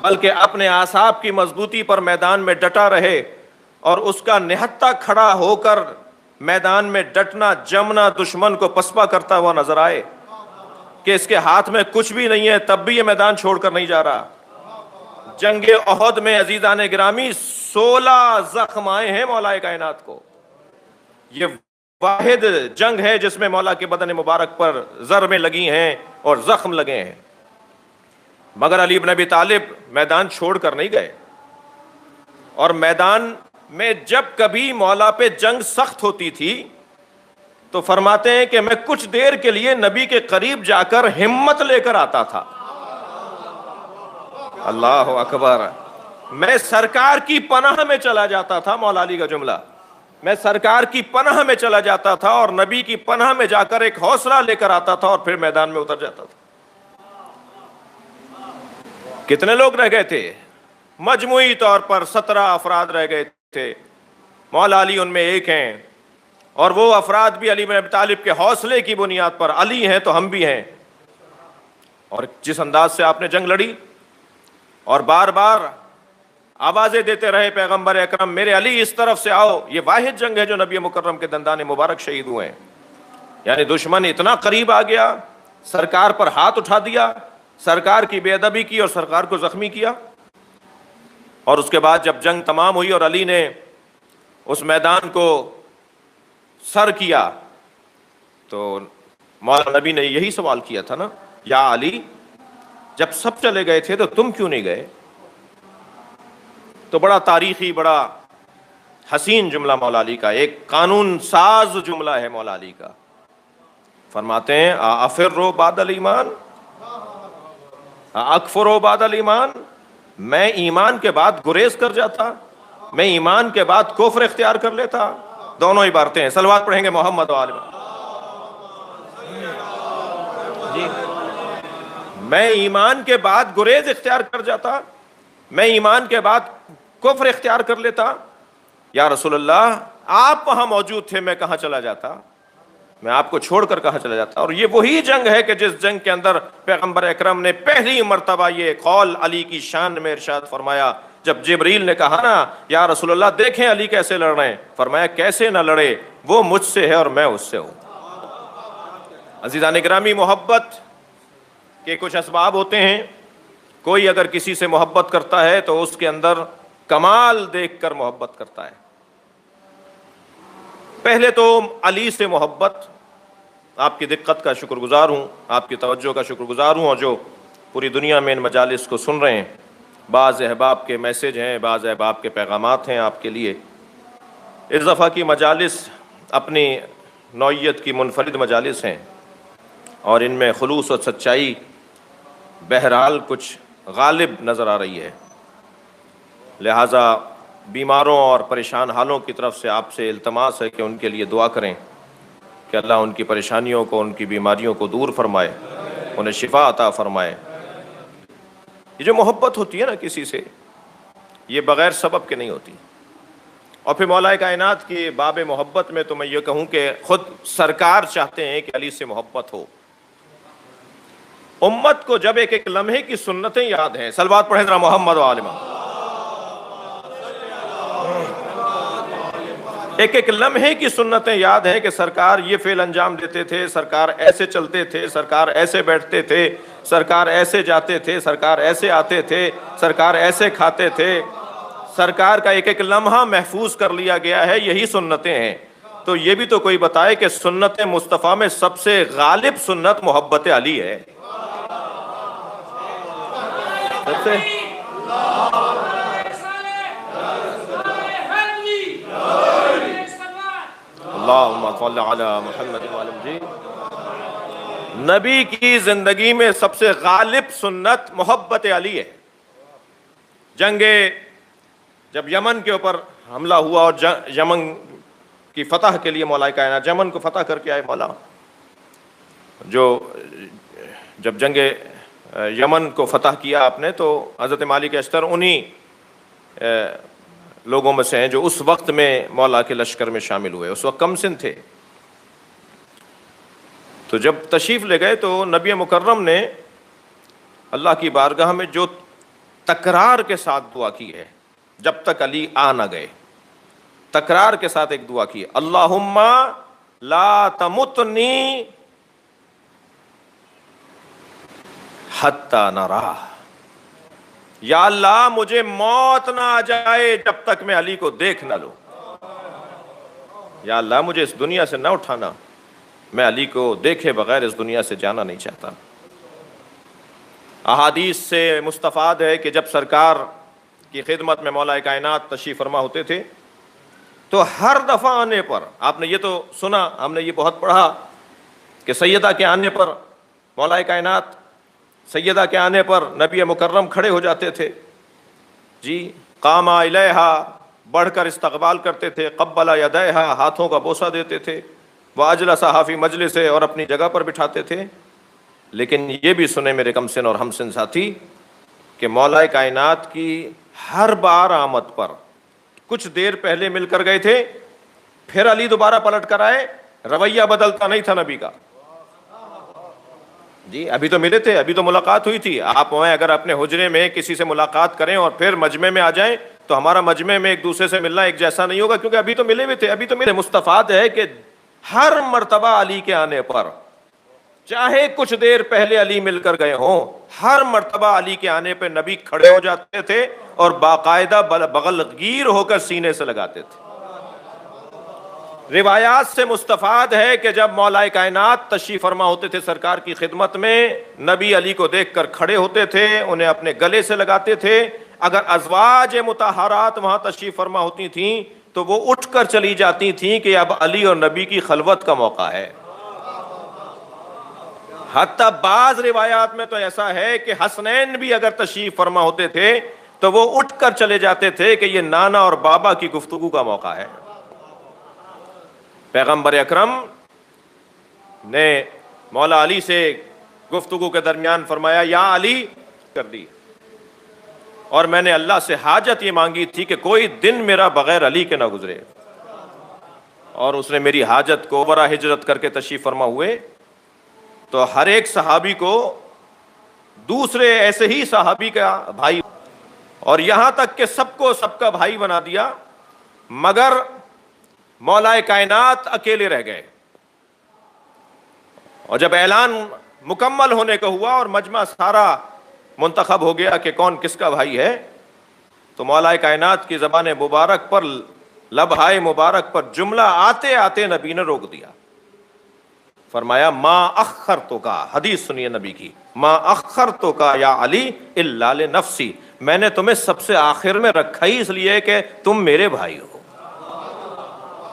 Speaker 1: بلکہ اپنے اعصاب کی مضبوطی پر میدان میں ڈٹا رہے، اور اس کا نہتہ کھڑا ہو کر میدان میں ڈٹنا جمنا دشمن کو پسپا کرتا ہوا نظر آئے کہ اس کے ہاتھ میں کچھ بھی نہیں ہے تب بھی یہ میدان چھوڑ کر نہیں جا رہا. جنگ احد میں عزیزان گرامی 16 زخم آئے ہیں مولا کائنات کو. یہ واحد جنگ ہے جس میں مولا کے بدن مبارک پر ضربیں لگی ہیں اور زخم لگے ہیں، مگر علی بن ابی طالب میدان چھوڑ کر نہیں گئے. اور میدان میں جب کبھی مولا پہ جنگ سخت ہوتی تھی تو فرماتے ہیں کہ میں کچھ دیر کے لیے نبی کے قریب جا کر ہمت لے کر آتا تھا. اللہ اکبر. میں سرکار کی پناہ میں چلا جاتا تھا، مولا علی کا جملہ، میں سرکار کی پناہ میں چلا جاتا تھا اور نبی کی پناہ میں جا کر ایک حوصلہ لے کر آتا تھا اور پھر میدان میں اتر جاتا تھا. کتنے لوگ رہ گئے تھے؟ مجموعی طور پر 17 افراد رہ گئے تھے، مولا علی ان میں ایک ہیں، اور وہ افراد بھی علی بن ابی طالب کے حوصلے کی بنیاد پر، علی ہیں تو ہم بھی ہیں. اور جس انداز سے آپ نے جنگ لڑی اور بار بار آوازیں دیتے رہے پیغمبر اکرم میرے علی اس طرف سے آؤ، یہ واحد جنگ ہے جو نبی مکرم کے دندان مبارک شہید ہوئے ہیں. یعنی دشمن اتنا قریب آ گیا، سرکار پر ہاتھ اٹھا دیا، سرکار کی بے ادبی کی اور سرکار کو زخمی کیا. اور اس کے بعد جب جنگ تمام ہوئی اور علی نے اس میدان کو سر کیا تو مولا نبی نے یہی سوال کیا تھا نا، یا علی جب سب چلے گئے تھے تو تم کیوں نہیں گئے؟ تو بڑا تاریخی، بڑا حسین جملہ مولا علی کا، ایک قانون ساز جملہ ہے مولا علی کا. فرماتے ہیں افروا بعد الایمان، اکفروا بعد الایمان، میں ایمان کے بعد گریز کر جاتا، میں ایمان کے بعد کفر اختیار کر لیتا. دونوں عبارتیں ہیں. صلوات پڑھیں گے محمد و آل محمد. جی، میں ایمان کے بعد گریز اختیار کر جاتا، میں ایمان کے بعد کفر اختیار کر لیتا. یا رسول اللہ آپ وہاں موجود تھے، میں کہاں چلا جاتا، میں آپ کو چھوڑ کر کہاں چلا جاتا. اور یہ وہی جنگ ہے کہ جس جنگ کے اندر پیغمبر اکرم نے پہلی مرتبہ یہ قول علی کی شان میں ارشاد فرمایا جب جبریل نے کہا نا یا رسول اللہ دیکھیں علی کیسے لڑ رہے ہیں، فرمایا کیسے نہ لڑے، وہ مجھ سے ہے اور میں اس سے ہوں۔ عزیزان گرامی، محبت کے کچھ اسباب ہوتے ہیں۔ کوئی اگر کسی سے محبت کرتا ہے تو اس کے اندر کمال دیکھ کر محبت کرتا ہے۔ پہلے تو علی سے محبت، آپ کی دقت کا شکر گزار ہوں، آپ کی توجہ کا شکر گزار ہوں، اور جو پوری دنیا میں ان مجالس کو سن رہے ہیں، بعض احباب کے میسج ہیں، بعض احباب کے پیغامات ہیں آپ کے لیے۔ اس دفعہ کی مجالس اپنی نوعیت کی منفرد مجالس ہیں، اور ان میں خلوص اور سچائی بہرحال کچھ غالب نظر آ رہی ہے، لہٰذا بیماروں اور پریشان حالوں کی طرف سے آپ سے التماس ہے کہ ان کے لیے دعا کریں کہ اللہ ان کی پریشانیوں کو، ان کی بیماریوں کو دور فرمائے، انہیں شفا عطا فرمائے۔ یہ جو محبت ہوتی ہے نا کسی سے، یہ بغیر سبب کے نہیں ہوتی۔ اور پھر مولا کائنات کی باب محبت میں تو میں یہ کہوں کہ خود سرکار چاہتے ہیں کہ علی سے محبت ہو۔ امت کو جب ایک ایک لمحے کی سنتیں یاد ہیں، صلوات پڑھیں ذرا محمد و آل محمد، ایک ایک لمحے کی سنتیں یاد ہیں کہ سرکار یہ فعل انجام دیتے تھے، سرکار ایسے چلتے تھے، سرکار ایسے بیٹھتے تھے، سرکار ایسے جاتے تھے، سرکار ایسے آتے تھے، سرکار ایسے کھاتے تھے، سرکار کا ایک ایک لمحہ محفوظ کر لیا گیا ہے، یہی سنتیں ہیں۔ تو یہ بھی تو کوئی بتائے کہ سنت مصطفیٰ میں سب سے غالب سنت محبت علی ہے۔ اللہم صلی علی محمد وعلی محمد۔ نبی کی زندگی میں سب سے غالب سنت محبت علی ہے۔ جب یمن کے اوپر حملہ ہوا اور یمن کی فتح کے لیے مولا کائنات یمن کو فتح کر کے آئے مولا، جب جنگ یمن کو فتح کیا آپ نے تو حضرت مالک اشتر انہی لوگوں میں سے ہیں جو اس وقت میں مولا کے لشکر میں شامل ہوئے، اس وقت کم سن تھے۔ تو جب تشریف لے گئے تو نبی مکرم نے اللہ کی بارگاہ میں جو تکرار کے ساتھ دعا کی ہے، جب تک علی آ نہ گئے، تکرار کے ساتھ ایک دعا کی ہے، اللہم لا تمتنی حتی نراہ، یا اللہ مجھے موت نہ آ جائے جب تک میں علی کو دیکھ نہ لوں، یا اللہ مجھے اس دنیا سے نہ اٹھانا، میں علی کو دیکھے بغیر اس دنیا سے جانا نہیں چاہتا۔ احادیث سے مستفاد ہے کہ جب سرکار کی خدمت میں مولا کائنات تشریف فرما ہوتے تھے تو ہر دفعہ آنے پر، آپ نے یہ تو سنا، ہم نے یہ بہت پڑھا کہ سیدہ کے آنے پر، مولا کائنات سیدہ کے آنے پر نبی مکرم کھڑے ہو جاتے تھے، جی قام الیہا، بڑھ کر استقبال کرتے تھے، قبل یدیہا، ہاتھوں کا بوسہ دیتے تھے، واجلسہا فی مجلسہ، اور اپنی جگہ پر بٹھاتے تھے۔ لیکن یہ بھی سنیں میرے کم سن اور ہم سن ساتھی کہ مولا کائنات کی ہر بار آمد پر کچھ دیر پہلے مل کر گئے تھے، پھر علی دوبارہ پلٹ کر آئے، رویہ بدلتا نہیں تھا نبی کا۔ جی ابھی تو ملے تھے، ابھی تو ملاقات ہوئی تھی، آپ وہیں اگر اپنے حجرے میں کسی سے ملاقات کریں اور پھر مجمع میں آ جائیں تو ہمارا مجمع میں ایک دوسرے سے ملنا ایک جیسا نہیں ہوگا، کیونکہ ابھی تو ملے ہوئے تھے، ابھی تو ملے۔ مستفاد ہے کہ ہر مرتبہ علی کے آنے پر، چاہے کچھ دیر پہلے علی مل کر گئے ہوں، ہر مرتبہ علی کے آنے پہ نبی کھڑے ہو جاتے تھے اور باقاعدہ بغل گیر ہو کر سینے سے لگاتے تھے۔ روایات سے مستفاد ہے کہ جب مولا کائنات تشریف فرما ہوتے تھے سرکار کی خدمت میں، نبی علی کو دیکھ کر کھڑے ہوتے تھے، انہیں اپنے گلے سے لگاتے تھے۔ اگر ازواج مطہرات وہاں تشریف فرما ہوتی تھیں تو وہ اٹھ کر چلی جاتی تھیں کہ اب علی اور نبی کی خلوت کا موقع ہے۔ حتیٰ بعض روایات میں تو ایسا ہے کہ حسنین بھی اگر تشریف فرما ہوتے تھے تو وہ اٹھ کر چلے جاتے تھے کہ یہ نانا اور بابا کی گفتگو کا موقع ہے۔ پیغمبر اکرم نے مولا علی سے گفتگو کے درمیان فرمایا، یا علی کر دی، اور میں نے اللہ سے حاجت یہ مانگی تھی کہ کوئی دن میرا بغیر علی کے نہ گزرے، اور اس نے میری حاجت کو برا ہجرت کر کے تشریف فرما ہوئے تو ہر ایک صحابی کو دوسرے ایسے ہی صحابی کا بھائی، اور یہاں تک کہ سب کو سب کا بھائی بنا دیا، مگر مولا کائنات اکیلے رہ گئے۔ اور جب اعلان مکمل ہونے کا ہوا اور مجمع سارا منتخب ہو گیا کہ کون کس کا بھائی ہے، تو مولا کائنات کی زبان مبارک پر، لبہائے مبارک پر جملہ آتے آتے نبی نے روک دیا، فرمایا ما اخرتکا، حدیث سنیے نبی کی، ما اخرتکا یا علی الا لنفسی، میں نے تمہیں سب سے آخر میں رکھا ہی اس لیے کہ تم میرے بھائی ہو۔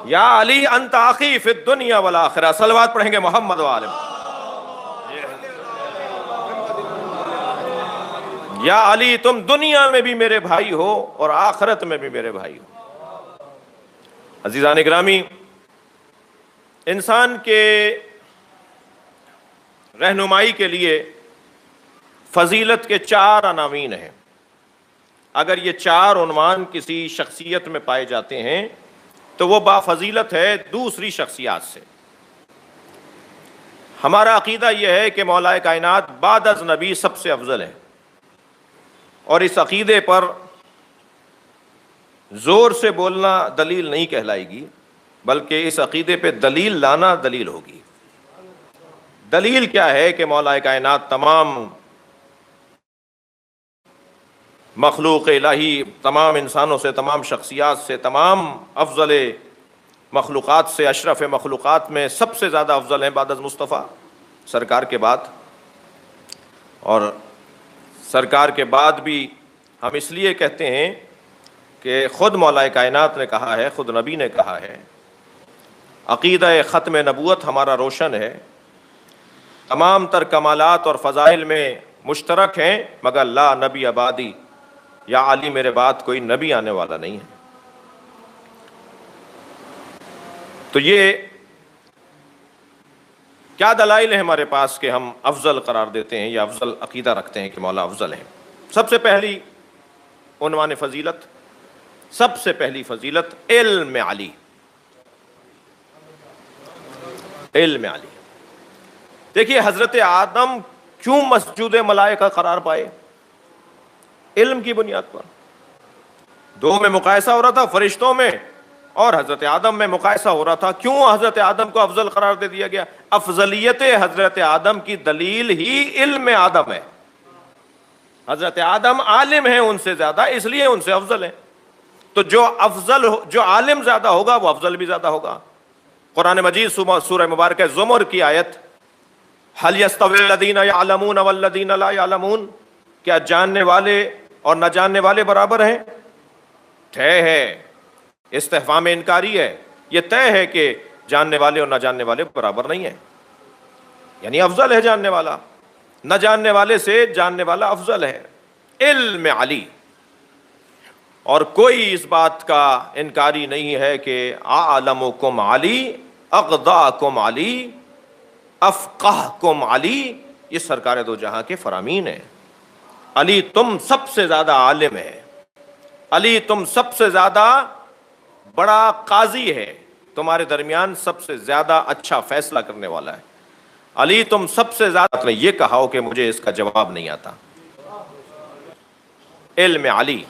Speaker 1: یا علی انت اخی فی الدنیا والآخرہ، صلوات پڑھیں گے محمد وآلہ۔ یا علی تم دنیا میں بھی میرے بھائی ہو اور آخرت میں بھی میرے بھائی ہو۔ عزیزان گرامی، انسان کے رہنمائی کے لیے فضیلت کے 4 عناوین ہیں۔ اگر یہ 4 عنوان کسی شخصیت میں پائے جاتے ہیں تو وہ بافضیلت ہے دوسری شخصیات سے۔ ہمارا عقیدہ یہ ہے کہ مولا کائنات بعد از نبی سب سے افضل ہے، اور اس عقیدے پر زور سے بولنا دلیل نہیں کہلائے گی، بلکہ اس عقیدے پہ دلیل لانا دلیل ہوگی۔ دلیل کیا ہے کہ مولا کائنات تمام مخلوق الہی، تمام انسانوں سے، تمام شخصیات سے، تمام افضل مخلوقات سے، اشرف مخلوقات میں سب سے زیادہ افضل ہیں بعد از مصطفیٰ، سرکار کے بعد۔ اور سرکار کے بعد بھی ہم اس لیے کہتے ہیں کہ خود مولا کائنات نے کہا ہے، خود نبی نے کہا ہے، عقیدہ ختم نبوت ہمارا روشن ہے، تمام تر کمالات اور فضائل میں مشترک ہیں، مگر لا نبی آبادی، یا علی میرے بعد کوئی نبی آنے والا نہیں ہے۔ تو یہ کیا دلائل ہیں ہمارے پاس کہ ہم افضل قرار دیتے ہیں یا افضل عقیدہ رکھتے ہیں کہ مولا افضل ہے؟ سب سے پہلی عنوان فضیلت، سب سے پہلی فضیلت علم علی، علم علی۔ دیکھیے حضرت آدم کیوں مسجود ملائکہ قرار پائے؟ علم کی بنیاد پر۔ دو میں مقایسہ ہو رہا تھا، فرشتوں میں اور حضرت آدم میں مقایسہ ہو رہا تھا، کیوں حضرت آدم کو افضل قرار دے دیا گیا؟ افضلیت حضرت آدم کی دلیل ہی علم آدم ہے۔ حضرت آدم عالم ہیں ان سے زیادہ، اس لیے ان سے افضل ہیں۔ تو جو عالم زیادہ ہوگا وہ افضل بھی زیادہ ہوگا۔ قرآن مجید سورہ مبارکہ زمر کی آیت، هل يستوي الذين يعلمون والذين لا يعلمون، کیا جاننے والے اور نہ جاننے والے برابر ہیں؟ طے ہے، استفہام انکاری ہے، یہ طے ہے کہ جاننے والے اور نہ جاننے والے برابر نہیں ہیں، یعنی افضل ہے جاننے والا، نہ جاننے والے سے جاننے والا افضل ہے۔ علم علی، اور کوئی اس بات کا انکاری نہیں ہے کہ اعلمکم علی، اقداکم علی، افقہکم علی، یہ سرکار دو جہاں کے فرامین ہیں۔ علی تم سب سے زیادہ عالم ہے، علی تم سب سے زیادہ بڑا قاضی ہے، تمہارے درمیان سب سے زیادہ اچھا فیصلہ کرنے والا ہے۔ علی تم سب سے زیادہ، نے یہ کہا ہو کہ مجھے اس کا جواب نہیں آتا۔ علم علی،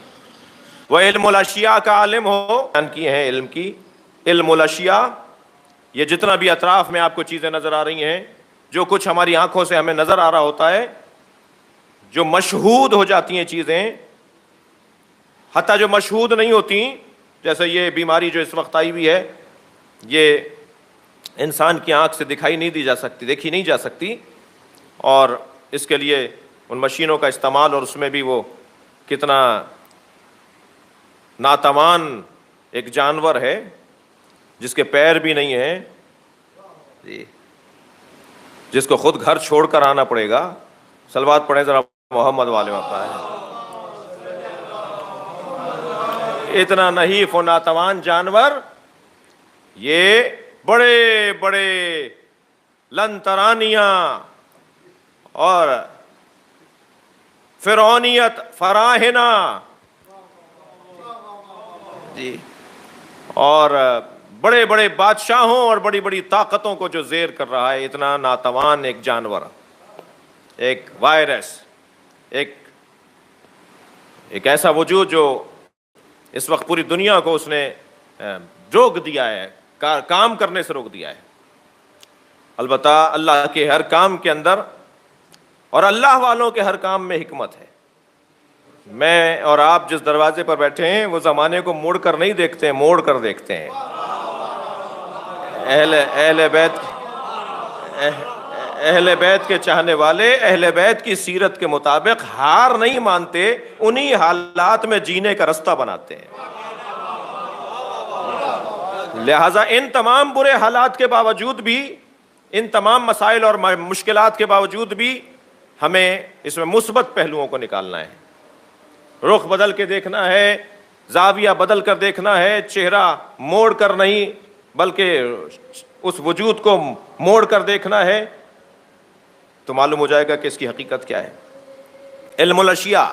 Speaker 1: وہ علم الاشیاء کا عالم ہو، بیان کی ہیں علم کی، علم الاشیاء، یہ جتنا بھی اطراف میں آپ کو چیزیں نظر آ رہی ہیں، جو کچھ ہماری آنکھوں سے ہمیں نظر آ رہا ہوتا ہے، جو مشہود ہو جاتی ہیں چیزیں، حتیٰ جو مشہود نہیں ہوتی، جیسے یہ بیماری جو اس وقت آئی ہوئی ہے، یہ انسان کی آنکھ سے دکھائی نہیں دی جا سکتی، دیکھی نہیں جا سکتی، اور اس کے لیے ان مشینوں کا استعمال، اور اس میں بھی وہ کتنا ناتوان ایک جانور ہے جس کے پیر بھی نہیں ہیں، جی، جس کو خود گھر چھوڑ کر آنا پڑے گا۔ صلوات پڑھیں ذرا محمد والے وقت ہے۔ اتنا نحیف و ناتوان جانور، یہ بڑے بڑے لنترانیاں اور فرعونیت فراہنہ، جی، اور بڑے بڑے بادشاہوں اور بڑی بڑی طاقتوں کو جو زیر کر رہا ہے، اتنا ناتوان ایک جانور، ایک وائرس، ایک ایک ایسا وجود جو اس وقت پوری دنیا کو اس نے روک دیا ہے، کام کرنے سے روک دیا ہے۔ البتہ اللہ کے ہر کام کے اندر اور اللہ والوں کے ہر کام میں حکمت ہے۔ میں اور آپ جس دروازے پر بیٹھے ہیں وہ زمانے کو مڑ کر نہیں دیکھتے ہیں، موڑ کر دیکھتے ہیں۔ اہل بیت کے چاہنے والے اہل بیت کی سیرت کے مطابق ہار نہیں مانتے، انہی حالات میں جینے کا رستہ بناتے ہیں۔ لہٰذا ان تمام برے حالات کے باوجود بھی، ان تمام مسائل اور مشکلات کے باوجود بھی ہمیں اس میں مثبت پہلوؤں کو نکالنا ہے، رخ بدل کے دیکھنا ہے، زاویہ بدل کر دیکھنا ہے، چہرہ موڑ کر نہیں بلکہ اس وجود کو موڑ کر دیکھنا ہے، تو معلوم ہو جائے گا کہ اس کی حقیقت کیا ہے۔ علم الاشیاء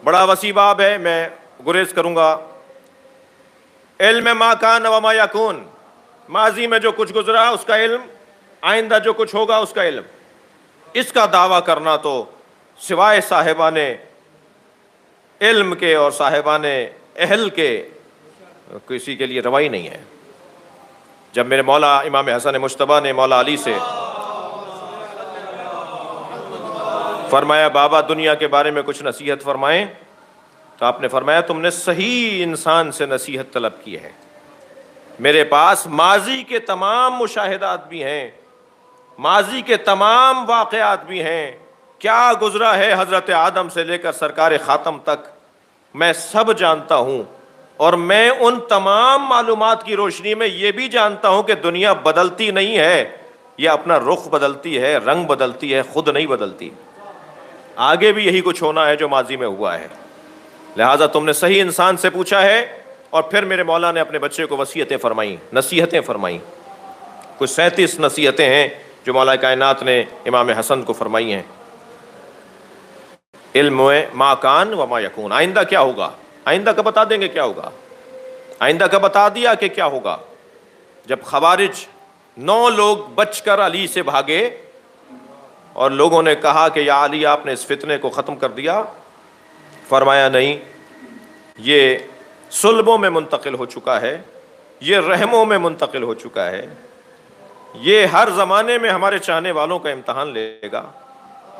Speaker 1: بڑا وسیع باب ہے، میں گریز کروں گا۔ علم ما کان و ما یکون، ماضی میں جو کچھ گزرا اس کا علم، آئندہ جو کچھ ہوگا اس کا علم، اس کا دعویٰ کرنا تو سوائے صاحبان علم کے اور صاحبان اہل کے کسی کے لیے روائی نہیں ہے۔ جب میرے مولا امام حسن مجتبیٰ نے مولا علی سے فرمایا بابا دنیا کے بارے میں کچھ نصیحت فرمائیں، تو آپ نے فرمایا تم نے صحیح انسان سے نصیحت طلب کی ہے، میرے پاس ماضی کے تمام مشاہدات بھی ہیں، ماضی کے تمام واقعات بھی ہیں، کیا گزرا ہے حضرت آدم سے لے کر سرکار خاتم تک میں سب جانتا ہوں، اور میں ان تمام معلومات کی روشنی میں یہ بھی جانتا ہوں کہ دنیا بدلتی نہیں ہے، یہ اپنا رخ بدلتی ہے، رنگ بدلتی ہے، خود نہیں بدلتی۔ آگے بھی یہی کچھ ہونا ہے جو ماضی میں ہوا ہے۔ لہٰذا تم نے صحیح انسان سے پوچھا ہے۔ اور پھر میرے مولا نے اپنے بچے کو وصیتیں فرمائیں، نصیحتیں فرمائیں، کچھ 37 نصیحتیں ہیں جو مولا کائنات نے امام حسن کو فرمائی ہیں۔ علم ما کان و ما یکون، آئندہ کیا ہوگا، آئندہ کا بتا دیں گے کیا ہوگا، آئندہ کا بتا دیا کہ کیا ہوگا۔ جب خوارج 9 لوگ بچ کر علی سے بھاگے اور لوگوں نے کہا کہ یا علی آپ نے اس فتنے کو ختم کر دیا، فرمایا نہیں، یہ صلبوں میں منتقل ہو چکا ہے، یہ رحموں میں منتقل ہو چکا ہے، یہ ہر زمانے میں ہمارے چاہنے والوں کا امتحان لے گا،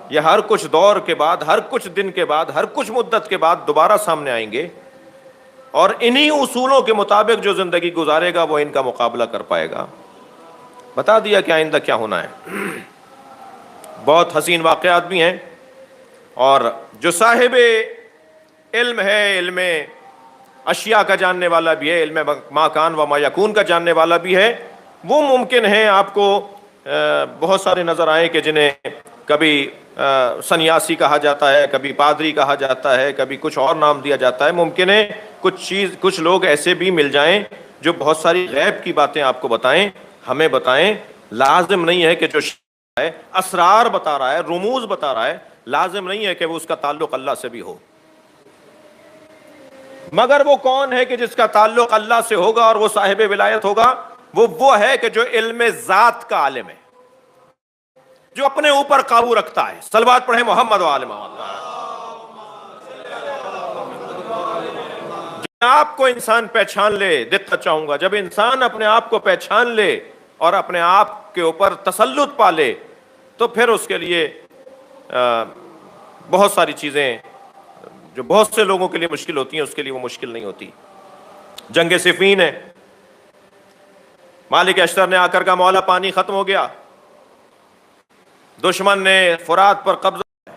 Speaker 1: یہ ہر کچھ دور کے بعد، ہر کچھ دن کے بعد، ہر کچھ مدت کے بعد دوبارہ سامنے آئیں گے، اور انہی اصولوں کے مطابق جو زندگی گزارے گا وہ ان کا مقابلہ کر پائے گا۔ بتا دیا کہ آئندہ کیا ہونا ہے۔ بہت حسین واقعات بھی ہیں، اور جو صاحب علم ہے، علم اشیاء کا جاننے والا بھی ہے، علم ما کان و ما یکون کا جاننے والا بھی ہے، وہ ممکن ہے آپ کو بہت سارے نظر آئیں کہ جنہیں کبھی سنیاسی کہا جاتا ہے، کبھی پادری کہا جاتا ہے، کبھی کچھ اور نام دیا جاتا ہے۔ ممکن ہے کچھ لوگ ایسے بھی مل جائیں جو بہت ساری غیب کی باتیں آپ کو بتائیں، ہمیں بتائیں۔ لازم نہیں ہے کہ جو ہے اسرار بتا رہا ہے، رموز بتا رہا ہے، لازم نہیں ہے کہ وہ اس کا تعلق اللہ سے بھی ہو۔ مگر وہ کون ہے کہ جس کا تعلق اللہ سے ہوگا اور وہ صاحب ولایت ہوگا؟ وہ ہے کہ جو علم ذات کا عالم ہے، جو اپنے اوپر قابو رکھتا ہے۔ صلوات پڑھیں محمد و آل محمد۔ جب آپ کو انسان پہچان لے، دقت چاہوں گا، جب انسان اپنے آپ کو پہچان لے اور اپنے آپ کے اوپر تسلط پا لے، تو پھر اس کے لیے بہت ساری چیزیں جو بہت سے لوگوں کے لیے مشکل ہوتی ہیں، اس کے لیے وہ مشکل نہیں ہوتی۔ جنگ صفین ہے، مالک اشتر نے آ کر کہا مولا پانی ختم ہو گیا، دشمن نے فرات پر قبضہ،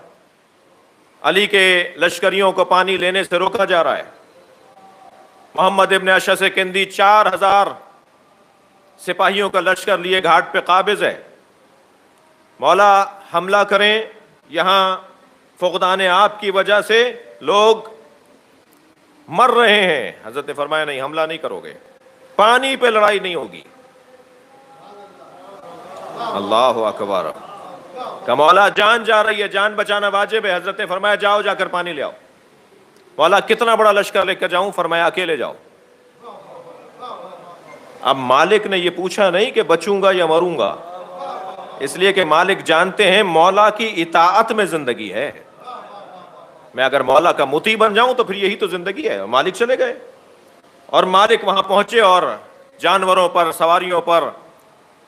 Speaker 1: علی کے لشکریوں کو پانی لینے سے روکا جا رہا ہے۔ محمد ابن اشعث کندی 4000 سپاہیوں کا لشکر لیے گھاٹ پہ قابض ہے۔ مولا حملہ کریں، یہاں فقدان آپ کی وجہ سے لوگ مر رہے ہیں۔ حضرت نے فرمایا نہیں، حملہ نہیں کرو گے، پانی پہ لڑائی نہیں ہوگی۔ اللہ اکبر، کہ مولا جان جا رہی ہے، جان بچانا واجب ہے۔ حضرت نے فرمایا جاؤ، جا کر پانی لے آؤ۔ مولا کتنا بڑا لشکر لے کر جاؤں؟ فرمایا اکیلے جاؤ۔ اب مالک نے یہ پوچھا نہیں کہ بچوں گا یا مروں گا، اس لیے کہ مالک جانتے ہیں مولا کی اطاعت میں زندگی ہے. میں اگر مولا کا مطیع بن جاؤں تو پھر یہی تو زندگی ہے. مالک چلے گئے اور مالک وہاں پہنچے اور جانوروں پر سواریوں پر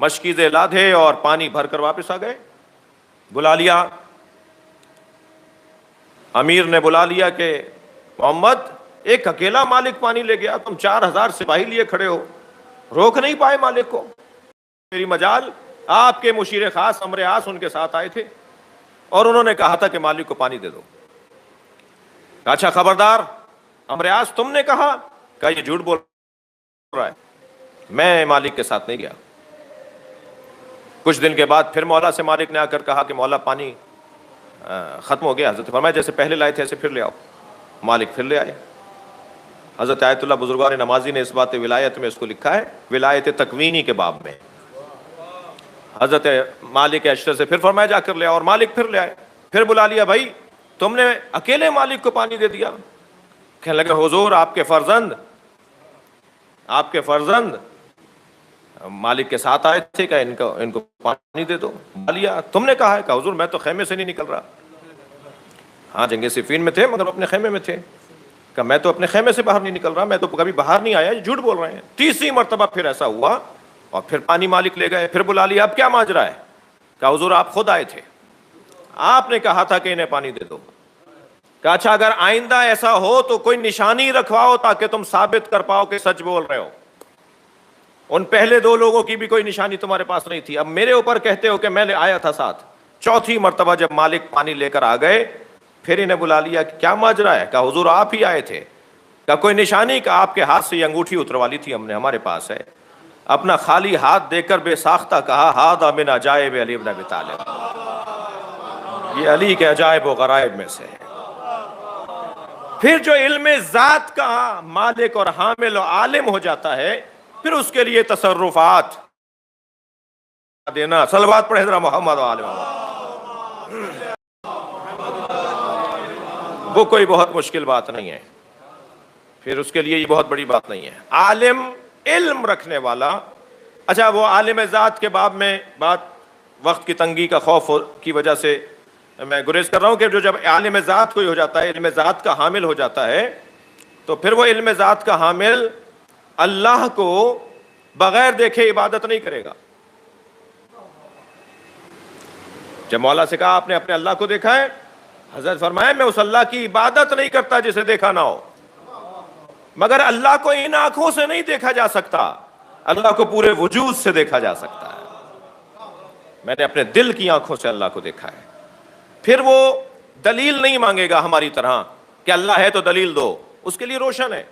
Speaker 1: مشکیزیں لادھے اور پانی بھر کر واپس آ گئے. بلا لیا امیر نے، بلا لیا کہ محمد ایک اکیلا مالک پانی لے گیا، تم 4000 سپاہی لیے کھڑے ہو، روک نہیں پائے مالک کو. میری مجال آپ کے مشیر خاص عمرو عاص ان کے ساتھ آئے تھے اور انہوں نے کہا تھا کہ مالک کو پانی دے دو. اچھا خبردار عمرو عاص، تم نے کہا یہ جھوٹ بول رہا ہے، میں مالک کے ساتھ نہیں گیا. کچھ دن کے بعد پھر مولا سے مالک نے آ کر کہا کہ مولا پانی ختم ہو گیا. حضرت فرمایا جیسے پہلے لائے تھے ایسے پھر لے آؤ. مالک پھر لے آئے. حضرت آیت اللہ بزرگوار نمازی نے اس بات ولایت میں اس کو لکھا ہے، ولایت تکوینی کے باب میں. حضرت مالک اشتر سے پھر فرمایا جا کر لے آؤ، اور مالک پھر لے آئے. پھر بلا لیا، بھائی تم نے اکیلے مالک کو پانی دے دیا. کہنے لگے حضور آپ کے فرزند مالک کے ساتھ آئے تھے، کہ ان کو پانی دے دو. لیا تم نے کہا ہے؟ کہ حضور میں تو خیمے سے نہیں نکل رہا. ہاں جنگ صفین میں تھے مگر اپنے خیمے میں تھے. کہ میں تو اپنے خیمے سے باہر نہیں نکل رہا، میں تو کبھی باہر نہیں آیا. یہ جھوٹ بول رہے ہیں. تیسری مرتبہ پھر ایسا ہوا اور پھر پانی مالک لے گئے. پھر بلا لیا، اب کیا ماجرا ہے؟ کہ حضور آپ خود آئے تھے، آپ نے کہا تھا کہ انہیں پانی دے دو. کہ اچھا اگر آئندہ ایسا ہو تو کوئی نشانی رکھواؤ تاکہ تم ثابت کر پاؤ کہ سچ بول رہے ہو. ان پہلے 2 لوگوں کی بھی کوئی نشانی تمہارے پاس نہیں تھی، اب میرے اوپر کہتے ہو کہ میں آیا تھا ساتھ. چوتھی مرتبہ جب مالک پانی لے کر آ گئے پھر انہیں بلا لیا کہ کیا ماجرا ہے؟ کہ حضور آپ ہی آئے تھے. کہ کوئی نشانی؟ کہ آپ کے ہاتھ سے یہ انگوٹھی اتروا لی تھی ہم نے، ہمارے پاس ہے. اپنا خالی ہاتھ دے کر بے ساختہ کہا ہذا من عجائب علی بن ابی طالب، یہ علی کے عجائب و غرائب میں سے ہے. پھر جو علم ذات کا مالک اور حامل و عالم ہو جاتا ہے پھر اس کے لیے تصرفات دینا. صلوات پڑھے ذرا محمد و آل محمد. وہ کوئی بہت مشکل بات نہیں ہے، پھر اس کے لیے یہ بہت بڑی بات نہیں ہے. عالم، علم رکھنے والا. اچھا وہ عالم ذات کے باب میں بات وقت کی تنگی کا خوف کی وجہ سے میں گریز کر رہا ہوں کہ جو جب عالم ذات کوئی ہو جاتا ہے، علم ذات کا حامل ہو جاتا ہے، تو پھر وہ علم ذات کا حامل اللہ کو بغیر دیکھے عبادت نہیں کرے گا. جب مولا سے کہا آپ نے اپنے اللہ کو دیکھا ہے، حضرت فرمایا میں اس اللہ کی عبادت نہیں کرتا جسے دیکھا نہ ہو. مگر اللہ کو ان آنکھوں سے نہیں دیکھا جا سکتا، اللہ کو پورے وجود سے دیکھا جا سکتا ہے. میں نے اپنے دل کی آنکھوں سے اللہ کو دیکھا ہے. پھر وہ دلیل نہیں مانگے گا ہماری طرح کہ اللہ ہے تو دلیل دو، اس کے لیے روشن ہے.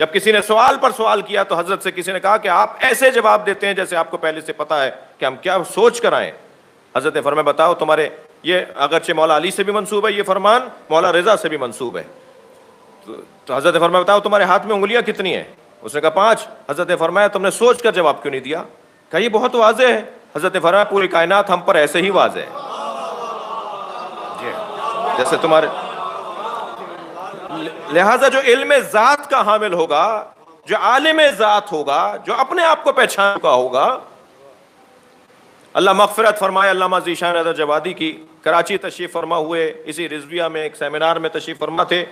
Speaker 1: جب کسی نے سوال پر سوال کیا تو حضرت سے کسی نے کہا کہ آپ ایسے جواب دیتے ہیں جیسے آپ کو پہلے سے پتا ہے کہ ہم کیا سوچ کر آئیں. حضرت نے فرمایا بتاؤ تمہارے، یہ اگرچہ مولا علی سے بھی منسوب ہے یہ فرمان، مولا رضا سے بھی منسوب ہے. تو حضرت نے فرمایا بتاؤ تمہارے ہاتھ میں انگلیاں کتنی ہیں؟ اس نے کہا 5. حضرت نے فرمایا تم نے سوچ کر جواب کیوں نہیں دیا؟ کہا یہ بہت واضح ہے. حضرت نے فرمایا پوری کائنات ہم پر ایسے ہی واضح ہے جیسے تمہارے. لہذا جو علم ذات کا حامل ہوگا، جو عالم ذات ہوگا، جو اپنے آپ کو پہچان کا ہوگا. اللہ مغفرت فرمائے علامہ ذیشان حیدر جوادی کی، کراچی تشریف فرما ہوئے، اسی رضویہ میں ایک سیمینار میں تشریف فرما تھے.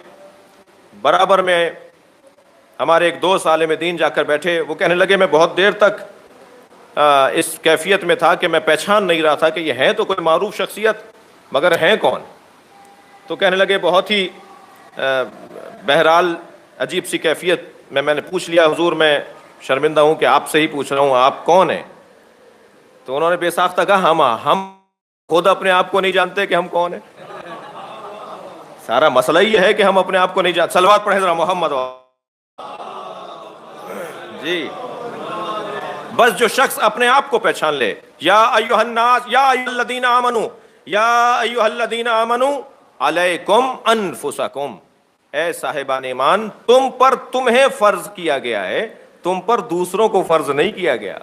Speaker 1: برابر میں ہمارے ایک دوست عالم دین جا کر بیٹھے. وہ کہنے لگے میں بہت دیر تک اس کیفیت میں تھا کہ میں پہچان نہیں رہا تھا کہ یہ ہیں تو کوئی معروف شخصیت مگر ہیں کون. تو کہنے لگے بہت ہی بہرحال عجیب سی کیفیت میں نے پوچھ لیا حضور میں شرمندہ ہوں کہ آپ سے ہی پوچھ رہا ہوں آپ کون ہیں؟ تو انہوں نے بے ساختہ کہا ہم خود اپنے آپ کو نہیں جانتے کہ ہم کون ہیں. سارا مسئلہ یہ ہے کہ ہم اپنے آپ کو نہیں جانتے. صلوات پڑھیں ذرا محمد. جی بس جو شخص اپنے آپ کو پہچان لے، یا ایھا الناس یا ایھا الذین آمنو، یا ایھا الذین آمنو علیکم انفسکم، اے صاحبان ایمان تم پر تمہیں فرض کیا گیا ہے، تم پر دوسروں کو فرض نہیں کیا گیا.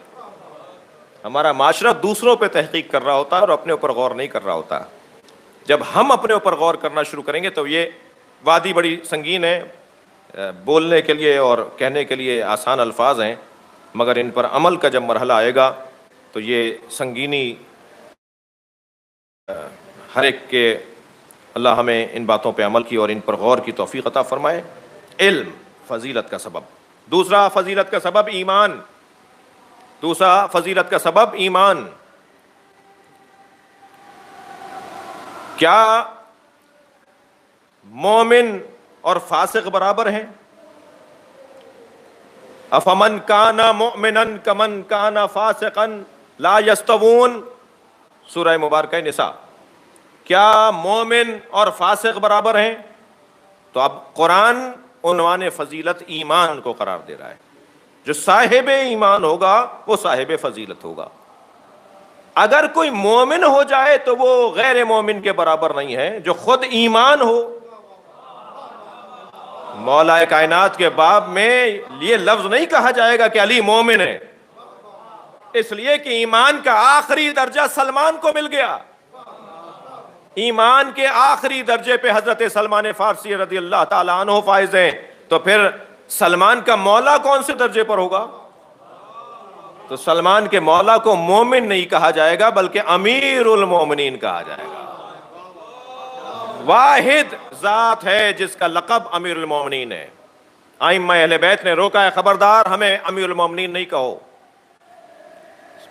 Speaker 1: ہمارا معاشرہ دوسروں پہ تحقیق کر رہا ہوتا ہے اور اپنے اوپر غور نہیں کر رہا ہوتا. جب ہم اپنے اوپر غور کرنا شروع کریں گے تو یہ وادی بڑی سنگین ہے، بولنے کے لیے اور کہنے کے لیے آسان الفاظ ہیں، مگر ان پر عمل کا جب مرحلہ آئے گا تو یہ سنگینی ہر ایک کے اللہ ہمیں ان باتوں پہ عمل کی اور ان پر غور کی توفیق عطا فرمائے۔ علم فضیلت کا سبب۔ دوسرا فضیلت کا سبب ایمان۔ دوسرا فضیلت کا سبب ایمان۔ کیا مومن اور فاسق برابر ہیں؟ افمن کان مؤمنا کمن کان فاسقا لا یستوون، سورہ مبارکہ نساء۔ کیا مومن اور فاسق برابر ہیں؟ تو اب قرآن عنوان فضیلت ایمان کو قرار دے رہا ہے۔ جو صاحب ایمان ہوگا وہ صاحب فضیلت ہوگا۔ اگر کوئی مومن ہو جائے تو وہ غیر مومن کے برابر نہیں ہے۔ جو خود ایمان ہو، مولا کائنات کے باب میں یہ لفظ نہیں کہا جائے گا کہ علی مومن ہے، اس لیے کہ ایمان کا آخری درجہ سلمان کو مل گیا۔ ایمان کے آخری درجے پہ حضرت سلمان فارسی رضی اللہ تعالیٰ عنہ فائز ہیں، تو پھر سلمان کا مولا کون سے درجے پر ہوگا؟ تو سلمان کے مولا کو مومن نہیں کہا جائے گا بلکہ امیر المومنین کہا جائے گا۔ واحد ذات ہے جس کا لقب امیر المومنین ہے۔ ائمہ اہل بیت نے روکا ہے، خبردار ہمیں امیر المومنین نہیں کہو۔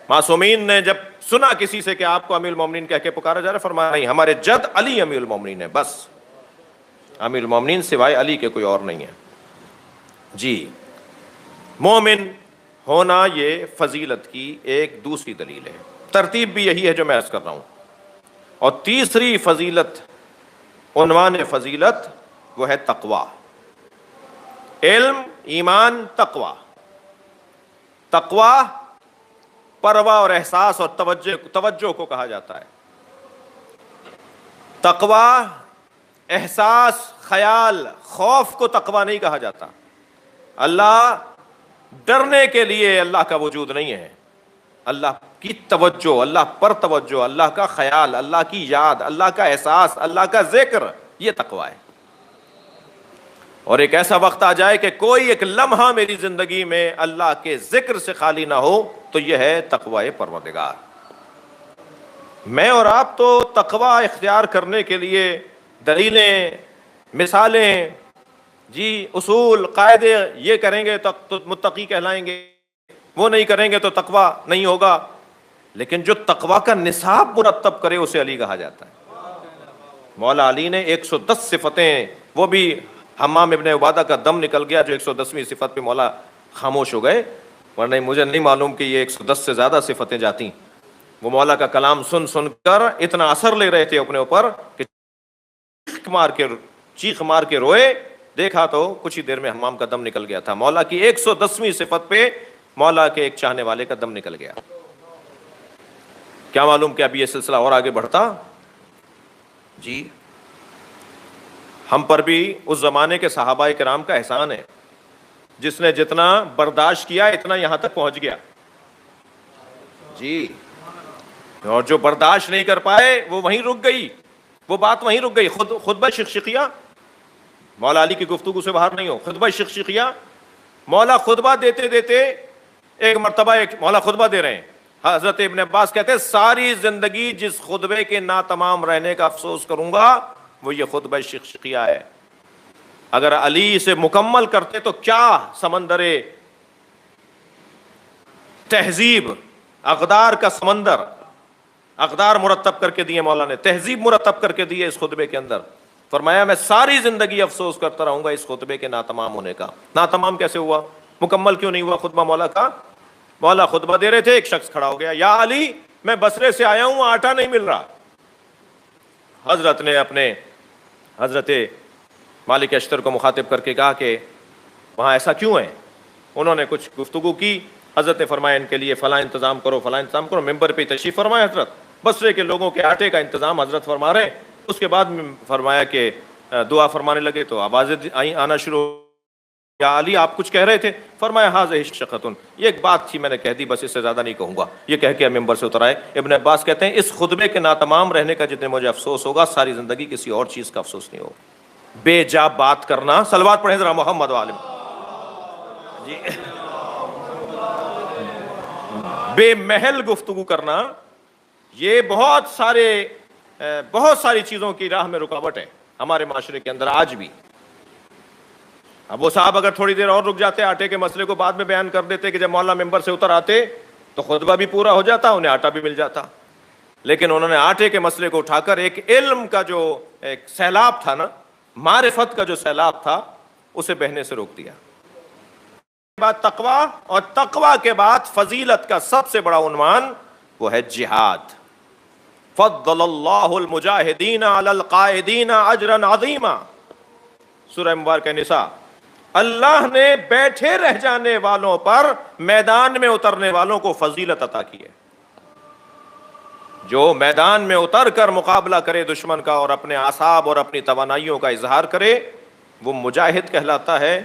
Speaker 1: معصومین نے جب سنا کسی سے کہ آپ کو امیر المومنین کہہ کے پکارا جا رہا ہے، فرمایا نہیں، ہمارے جد علی امیر المومنین ہے، بس امیر المومنین سوائے علی کے کوئی اور نہیں ہے۔ جی، مومن ہونا یہ فضیلت کی ایک دوسری دلیل ہے۔ ترتیب بھی یہی ہے جو میں عرض کر رہا ہوں۔ اور تیسری فضیلت، عنوان فضیلت، وہ ہے تقوی۔ علم، ایمان، تقوی۔ تقوی پروا اور احساس اور توجہ کو کہا جاتا ہے۔ تقوی احساس، خیال، خوف کو تقوی نہیں کہا جاتا۔ اللہ ڈرنے کے لیے اللہ کا وجود نہیں ہے۔ اللہ کی توجہ، اللہ پر توجہ، اللہ کا خیال، اللہ کی یاد، اللہ کا احساس، اللہ کا ذکر، یہ تقوی ہے۔ اور ایک ایسا وقت آ جائے کہ کوئی ایک لمحہ میری زندگی میں اللہ کے ذکر سے خالی نہ ہو، تو یہ ہے تقوی پروردگار۔ میں اور آپ تو تقوی اختیار کرنے کے لیے دلیلیں، مثالیں، جی اصول، قاعدے، یہ کریں گے تو متقی کہلائیں گے، وہ نہیں کریں گے تو تقوی نہیں ہوگا۔ لیکن جو تقوی کا نصاب مرتب کرے اسے علی کہا جاتا ہے۔ مولا علی نے 110 صفتیں، وہ بھی حمام ابن عبادہ کا دم نکل گیا جو 110ویں صفت پہ مولا خاموش ہو گئے، ورنہ مجھے نہیں معلوم کہ یہ 110 سے زیادہ صفتیں جاتی۔ وہ مولا کا کلام سن سن کر اتنا اثر لے رہے تھے اپنے اوپر کہ چیخ مار کے روئے، دیکھا تو کچھ ہی دیر میں حمام کا دم نکل گیا تھا۔ مولا کی 110ویں صفت پہ مولا کے ایک چاہنے والے کا دم نکل گیا۔ کیا معلوم کہ اب یہ سلسلہ اور آگے بڑھتا؟ جی، ہم پر بھی اس زمانے کے صحابہ کرام کا احسان ہے، جس نے جتنا برداشت کیا اتنا یہاں تک پہنچ گیا۔ جی، اور جو برداشت نہیں کر پائے وہ وہیں رک گئی، وہ بات وہیں رک گئی۔ خطبہ شقشقیہ مولا علی کی گفتگو سے باہر نہیں ہو۔ خطبہ شقشقیہ، مولا خطبہ دیتے دیتے ایک مرتبہ ایک مولا خطبہ دے رہے ہیں، حضرت ابن عباس کہتے ہیں ساری زندگی جس خطبے کے ناتمام رہنے کا افسوس کروں گا وہ یہ خطبہ شقشقیہ ہے۔ اگر علی سے مکمل کرتے تو کیا سمندر تہذیب، اقدار کا سمندر، اقدار مرتب کر کے دیے مولا نے، تہذیب مرتب کر کے دیے اس خطبے کے اندر۔ فرمایا میں ساری زندگی افسوس کرتا رہوں گا اس خطبے کے ناتمام ہونے کا۔ ناتمام کیسے ہوا؟ مکمل کیوں نہیں ہوا خطبہ مولا کا؟ مولا خطبہ دے رہے تھے، ایک شخص کھڑا ہو گیا، یا علی میں بصرے سے آیا ہوں، آٹا نہیں مل رہا۔ حضرت نے اپنے حضرت مالک اشتر کو مخاطب کر کے کہا کہ وہاں ایسا کیوں ہے؟ انہوں نے کچھ گفتگو کی، حضرت نے فرمایا ان کے لیے فلاں انتظام کرو، فلاں انتظام کرو۔ ممبر پہ تشریف فرمایا حضرت، بصرے کے لوگوں کے آٹے کا انتظام حضرت فرما رہے ہیں۔ اس کے بعد فرمایا کہ دعا فرمانے لگے تو آوازیں آنا شروع ہو، یا علی آپ کچھ کہہ رہے تھے؟ فرمایا ہاذہ شقۃ، یہ ایک بات تھی میں نے کہہ دی، بس اس سے زیادہ نہیں کہوں گا۔ یہ کہہ کے ممبر سے اتر آئے۔ ابن عباس کہتے ہیں اس خطبے کے ناتمام رہنے کا جتنے مجھے افسوس ہوگا، ساری زندگی کسی اور چیز کا افسوس نہیں ہوگا۔ بے جا بات کرنا، صلوات پڑھیں ذرا محمد وعلم، جی، بے محل گفتگو کرنا، یہ بہت سارے بہت ساری چیزوں کی راہ میں رکاوٹ ہے ہمارے معاشرے کے اندر آج بھی. اب وہ صاحب اگر تھوڑی دیر اور رک جاتے، آٹے کے مسئلے کو بعد میں بیان کر دیتے کہ جب مولانا ممبر سے اتر آتے تو خطبہ بھی پورا ہو جاتا، انہیں آٹا بھی مل جاتا. لیکن انہوں نے آٹے کے مسئلے کو اٹھا کر ایک علم کا جو ایک سیلاب تھا نا، معرفت کا جو سیلاب تھا، اسے بہنے سے روک دیا. بعد تقوی، اور تقوی کے بعد فضیلت کا سب سے بڑا عنوان وہ ہے جہاد. فضل اللہ المجاہدین علی القائدین اجرا عظیما، سورہ مبارکہ نساء. اللہ نے بیٹھے رہ جانے والوں پر میدان میں اترنے والوں کو فضیلت عطا کی ہے. جو میدان میں اتر کر مقابلہ کرے دشمن کا اور اپنے اعصاب اور اپنی توانائیوں کا اظہار کرے، وہ مجاہد کہلاتا ہے.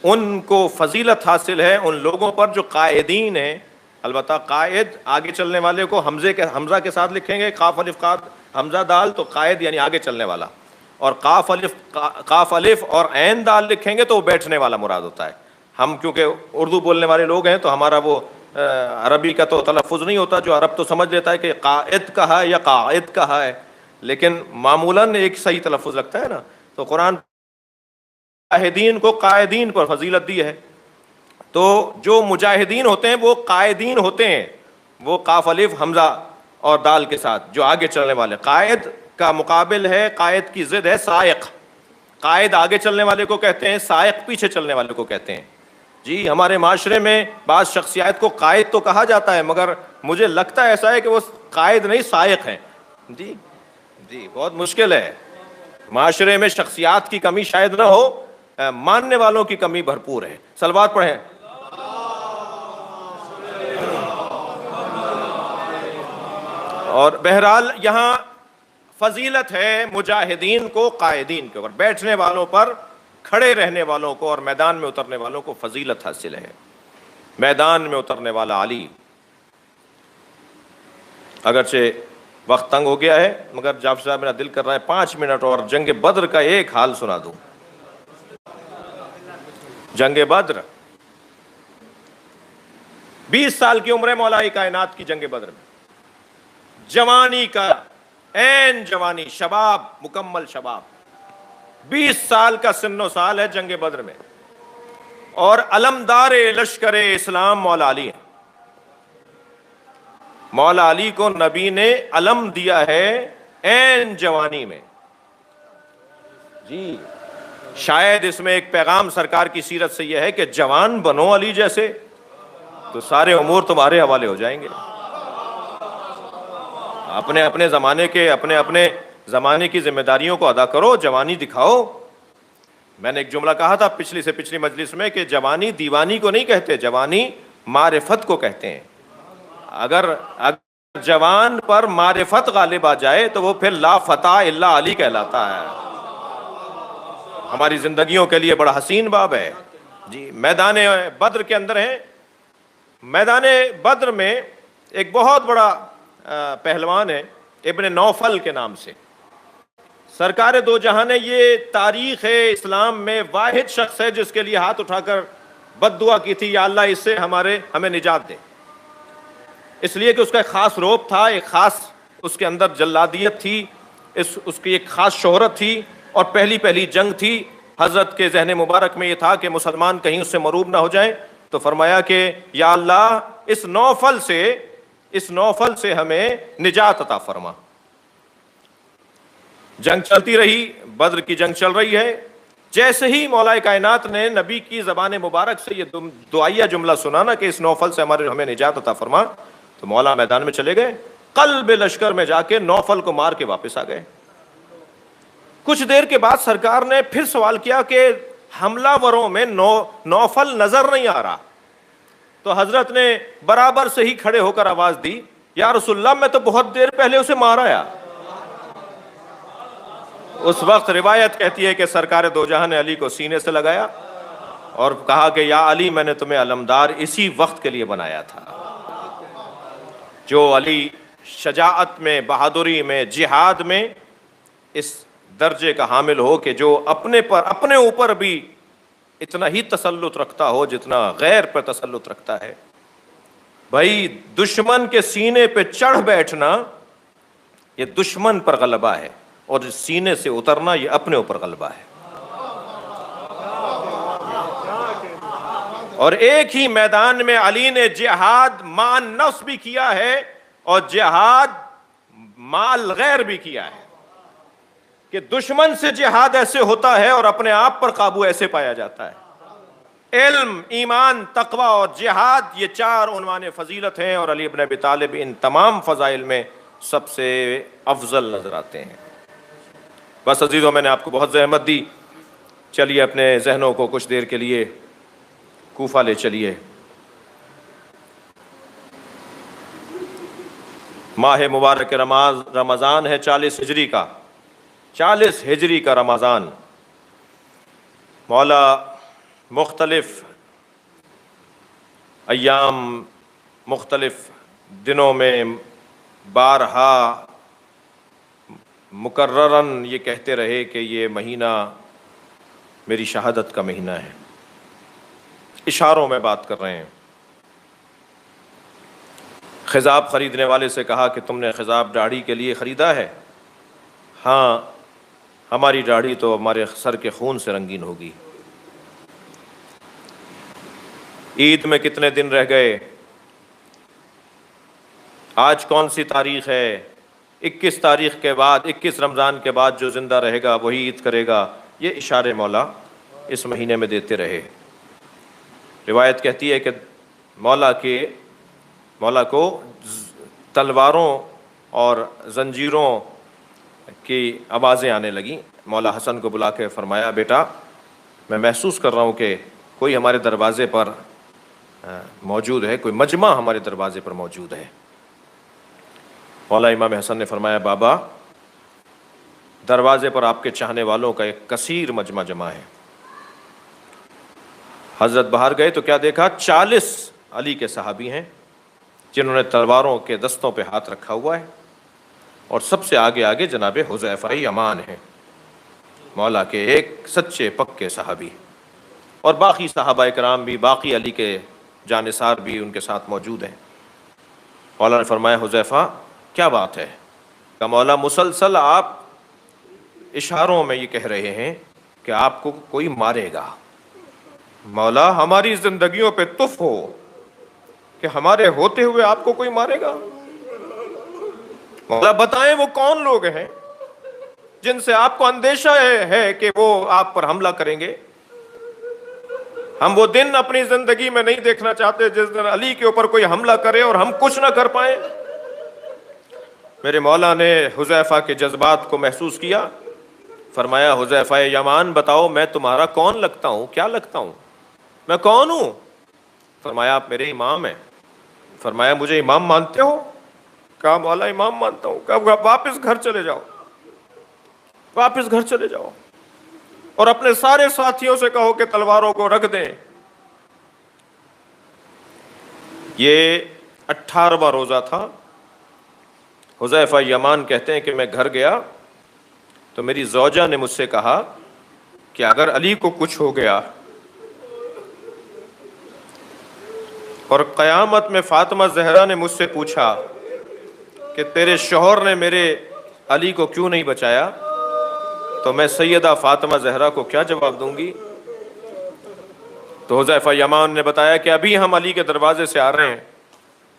Speaker 1: ان کو فضیلت حاصل ہے ان لوگوں پر جو قائدین ہیں. البتہ قائد آگے چلنے والے کو حمزہ کے ساتھ لکھیں گے، قاف الف قاد حمزہ دال، تو قائد یعنی آگے چلنے والا. اور قاف الف اور عین دال لکھیں گے تو وہ بیٹھنے والا مراد ہوتا ہے. ہم کیونکہ اردو بولنے والے لوگ ہیں تو ہمارا وہ عربی کا تو تلفظ نہیں ہوتا. جو عرب تو سمجھ لیتا ہے کہ قائد کہا ہے یا قائد کہا ہے، لیکن معمولاً ایک صحیح تلفظ لگتا ہے نا. تو قرآن مجاہدین کو قائدین پر فضیلت دی ہے. تو جو مجاہدین ہوتے ہیں وہ قائدین ہوتے ہیں، وہ قاف الف حمزہ اور دال کے ساتھ، جو آگے چلنے والے. قائد کا مقابل ہے، قائد کی ضد ہے سائق. قائد آگے چلنے والے کو کہتے ہیں، سائق پیچھے چلنے والے کو کہتے ہیں. جی ہمارے معاشرے میں بعض شخصیات کو قائد تو کہا جاتا ہے، مگر مجھے لگتا ہے ایسا ہے کہ وہ قائد نہیں سائق ہیں. جی بہت مشکل ہے. معاشرے میں شخصیات کی کمی شاید نہ ہو، ماننے والوں کی کمی بھرپور ہے. صلوات پڑھیں. اور بہرحال یہاں فضیلت ہے مجاہدین کو قائدین کے اوپر، بیٹھنے والوں پر، کھڑے رہنے والوں کو اور میدان میں اترنے والوں کو فضیلت حاصل ہے. میدان میں اترنے والا علی. اگرچہ وقت تنگ ہو گیا ہے مگر جعفر صاحب میرا دل کر رہا ہے 5 منٹ اور جنگ بدر کا ایک حال سنا دوں. جنگ بدر 20 سال کی عمر ہے مولا کائنات کی. جنگ بدر میں جوانی کا عین جوانی، شباب، مکمل شباب، 20 سال کا سن و سال ہے جنگ بدر میں. اور علمدار لشکر اسلام مولا علی ہیں. مولا علی کو نبی نے علم دیا ہے عین جوانی میں. جی شاید اس میں ایک پیغام سرکار کی سیرت سے یہ ہے کہ جوان بنو علی جیسے تو سارے امور تمہارے حوالے ہو جائیں گے. اپنے زمانے کی ذمہ داریوں کو ادا کرو، جوانی دکھاؤ. میں نے ایک جملہ کہا تھا پچھلی سے پچھلی مجلس میں کہ جوانی دیوانی کو نہیں کہتے، جوانی معرفت کو کہتے ہیں. اگر جوان پر معرفت غالب آ جائے تو وہ پھر لا فتح الا علی کہلاتا ہے. ہماری زندگیوں کے لیے بڑا حسین باب ہے. جی میدان بدر کے اندر ہیں. میدان بدر میں ایک بہت بڑا پہلوان ہے ابن نوفل کے نام سے. سرکار دو جہاں نے، یہ تاریخ اسلام میں واحد شخص ہے جس کے لیے ہاتھ اٹھا کر بد دعا کی تھی، یا اللہ اس سے ہمیں نجات دے. اس لیے کہ اس کا ایک خاص روب تھا، ایک خاص اس کے اندر جلادیت تھی، اس کی ایک خاص شہرت تھی، اور پہلی جنگ تھی. حضرت کے ذہن مبارک میں یہ تھا کہ مسلمان کہیں اس سے مروب نہ ہو جائیں. تو فرمایا کہ یا اللہ اس نوفل سے ہمیں نجات عطا فرما. جنگ چلتی رہی، بدر کی جنگ چل رہی ہے. جیسے ہی مولا کائنات نے نبی کی زبان مبارک سے یہ دعائیہ جملہ سنا نا کہ اس نوفل سے ہمیں نجات عطا فرما، تو مولا میدان میں چلے گئے. قلب لشکر میں جا کے نوفل کو مار کے واپس آ گئے. کچھ دیر کے بعد سرکار نے پھر سوال کیا کہ حملہ وروں میں نوفل نظر نہیں آ رہا. تو حضرت نے برابر سے ہی کھڑے ہو کر آواز دی، یا رسول اللہ میں تو بہت دیر پہلے اسے مارا یا. اس وقت روایت کہتی ہے کہ سرکار دو جہاں نے علی کو سینے سے لگایا اور کہا کہ یا علی میں نے تمہیں علمدار اسی وقت کے لیے بنایا تھا. جو علی شجاعت میں، بہادری میں، جہاد میں اس درجے کا حامل ہو کہ جو اپنے اوپر بھی اتنا ہی تسلط رکھتا ہو جتنا غیر پر تسلط رکھتا ہے. بھائی دشمن کے سینے پہ چڑھ بیٹھنا یہ دشمن پر غلبہ ہے، اور سینے سے اترنا یہ اپنے اوپر غلبہ ہے۔ اور ایک ہی میدان میں علی نے جہاد مع النفس بھی کیا ہے اور جہاد مع الغیر بھی کیا ہے، کہ دشمن سے جہاد ایسے ہوتا ہے اور اپنے آپ پر قابو ایسے پایا جاتا ہے۔ علم، ایمان، تقوی اور جہاد، یہ 4 عنوان فضیلت ہیں، اور علی ابن ابی طالب ان تمام فضائل میں سب سے افضل نظر آتے ہیں۔ بس عزیزوں، میں نے آپ کو بہت زحمت دی، چلیے اپنے ذہنوں کو کچھ دیر کے لیے کوفہ لے چلیے۔ ماہ مبارک رمضان ہے 40 ہجری کا، 40 ہجری کا رمضان۔ مولا مختلف ایام، مختلف دنوں میں بارہا مکررن یہ کہتے رہے کہ یہ مہینہ میری شہادت کا مہینہ ہے۔ اشاروں میں بات کر رہے ہیں۔ خضاب خریدنے والے سے کہا کہ تم نے خضاب داڑھی کے لیے خریدا ہے؟ ہاں، ہماری داڑھی تو ہمارے سر کے خون سے رنگین ہوگی۔ عید میں کتنے دن رہ گئے؟ آج کون سی تاریخ ہے؟ 21 تاریخ کے بعد، 21 رمضان کے بعد جو زندہ رہے گا وہی عید کرے گا۔ یہ اشارے مولا اس مہینے میں دیتے رہے۔ روایت کہتی ہے کہ مولا کو تلواروں اور زنجیروں کی آوازیں آنے لگیں۔ مولا حسن کو بلا کے فرمایا، بیٹا میں محسوس کر رہا ہوں کہ کوئی ہمارے دروازے پر موجود ہے، کوئی مجمع ہمارے دروازے پر موجود ہے۔ مولا امام حسن نے فرمایا، بابا دروازے پر آپ کے چاہنے والوں کا ایک کثیر مجمع جمع ہے۔ حضرت باہر گئے تو کیا دیکھا؟ 40 علی کے صحابی ہیں جنہوں نے تلواروں کے دستوں پہ ہاتھ رکھا ہوا ہے، اور سب سے آگے آگے جناب حذیفہ یمان ہیں، مولا کے ایک سچے پکے صحابی، اور باقی صحابہ کرام بھی، باقی علی کے جانثار بھی ان کے ساتھ موجود ہیں۔ مولا نے فرمایا، حذیفہ کیا بات ہے؟ کہ مولا مسلسل آپ اشاروں میں یہ کہہ رہے ہیں کہ آپ کو کوئی مارے گا۔ مولا ہماری زندگیوں پہ تف ہو کہ ہمارے ہوتے ہوئے آپ کو کوئی مارے گا۔ مولا بتائیں وہ کون لوگ ہیں جن سے آپ کو اندیشہ ہے کہ وہ آپ پر حملہ کریں گے؟ ہم وہ دن اپنی زندگی میں نہیں دیکھنا چاہتے جس دن علی کے اوپر کوئی حملہ کرے اور ہم کچھ نہ کر پائیں۔ میرے مولا نے حذیفہ کے جذبات کو محسوس کیا، فرمایا، حذیفہ یمان بتاؤ میں تمہارا کون لگتا ہوں؟ کیا لگتا ہوں؟ میں کون ہوں؟ فرمایا، آپ میرے امام ہیں۔ فرمایا، مجھے امام مانتے ہو؟ کہا، مولا امام مانتا ہوں۔ کہا، واپس گھر چلے جاؤ، واپس گھر چلے جاؤ، اور اپنے سارے ساتھیوں سے کہو کہ تلواروں کو رکھ دیں۔ یہ 18واں روزہ تھا۔ حذیفہ یمان کہتے ہیں کہ میں گھر گیا تو میری زوجہ نے مجھ سے کہا کہ اگر علی کو کچھ ہو گیا اور قیامت میں فاطمہ زہرا نے مجھ سے پوچھا کہ تیرے شوہر نے میرے علی کو کیوں نہیں بچایا، تو میں سیدہ فاطمہ زہرا کو کیا جواب دوں گی؟ تو حذیفہ یمان نے بتایا کہ ابھی ہم علی کے دروازے سے آ رہے ہیں،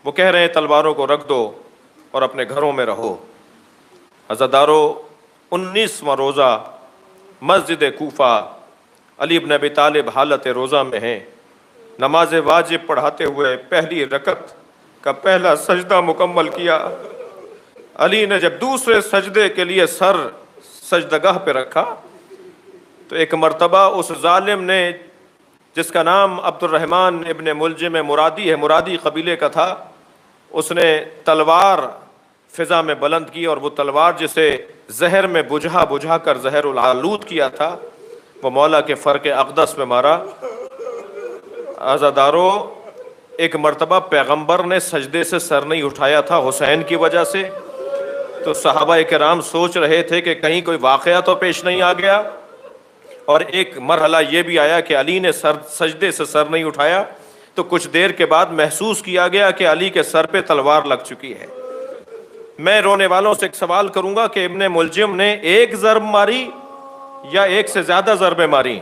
Speaker 1: وہ کہہ رہے ہیں تلواروں کو رکھ دو اور اپنے گھروں میں رہو۔ عزادارو، 19واں روزہ مسجد کوفہ، علی ابن ابی طالب حالت روزہ میں ہیں، نماز واجب پڑھاتے ہوئے پہلی رکعت کا پہلا سجدہ مکمل کیا۔ علی نے جب دوسرے سجدے کے لیے سر سجدگاہ پہ رکھا تو ایک مرتبہ اس ظالم نے، جس کا نام عبد الرحمن ابن ملجم مرادی ہے، مرادی قبیلے کا تھا، اس نے تلوار فضا میں بلند کی، اور وہ تلوار جسے زہر میں بجھا کر زہر العلود کیا تھا، وہ مولا کے فرق اقدس میں مارا۔ عزادارو، ایک مرتبہ پیغمبر نے سجدے سے سر نہیں اٹھایا تھا حسین کی وجہ سے، تو صحابہ کرام سوچ رہے تھے کہ کہیں کوئی واقعہ تو پیش نہیں آ گیا، اور ایک مرحلہ یہ بھی آیا کہ علی نے سجدے سے سر نہیں اٹھایا، تو کچھ دیر کے بعد محسوس کیا گیا کہ علی کے سر پہ تلوار لگ چکی ہے۔ میں رونے والوں سے ایک سوال کروں گا کہ ابن ملجم نے ایک ضرب ماری یا ایک سے زیادہ ضربیں ماری؟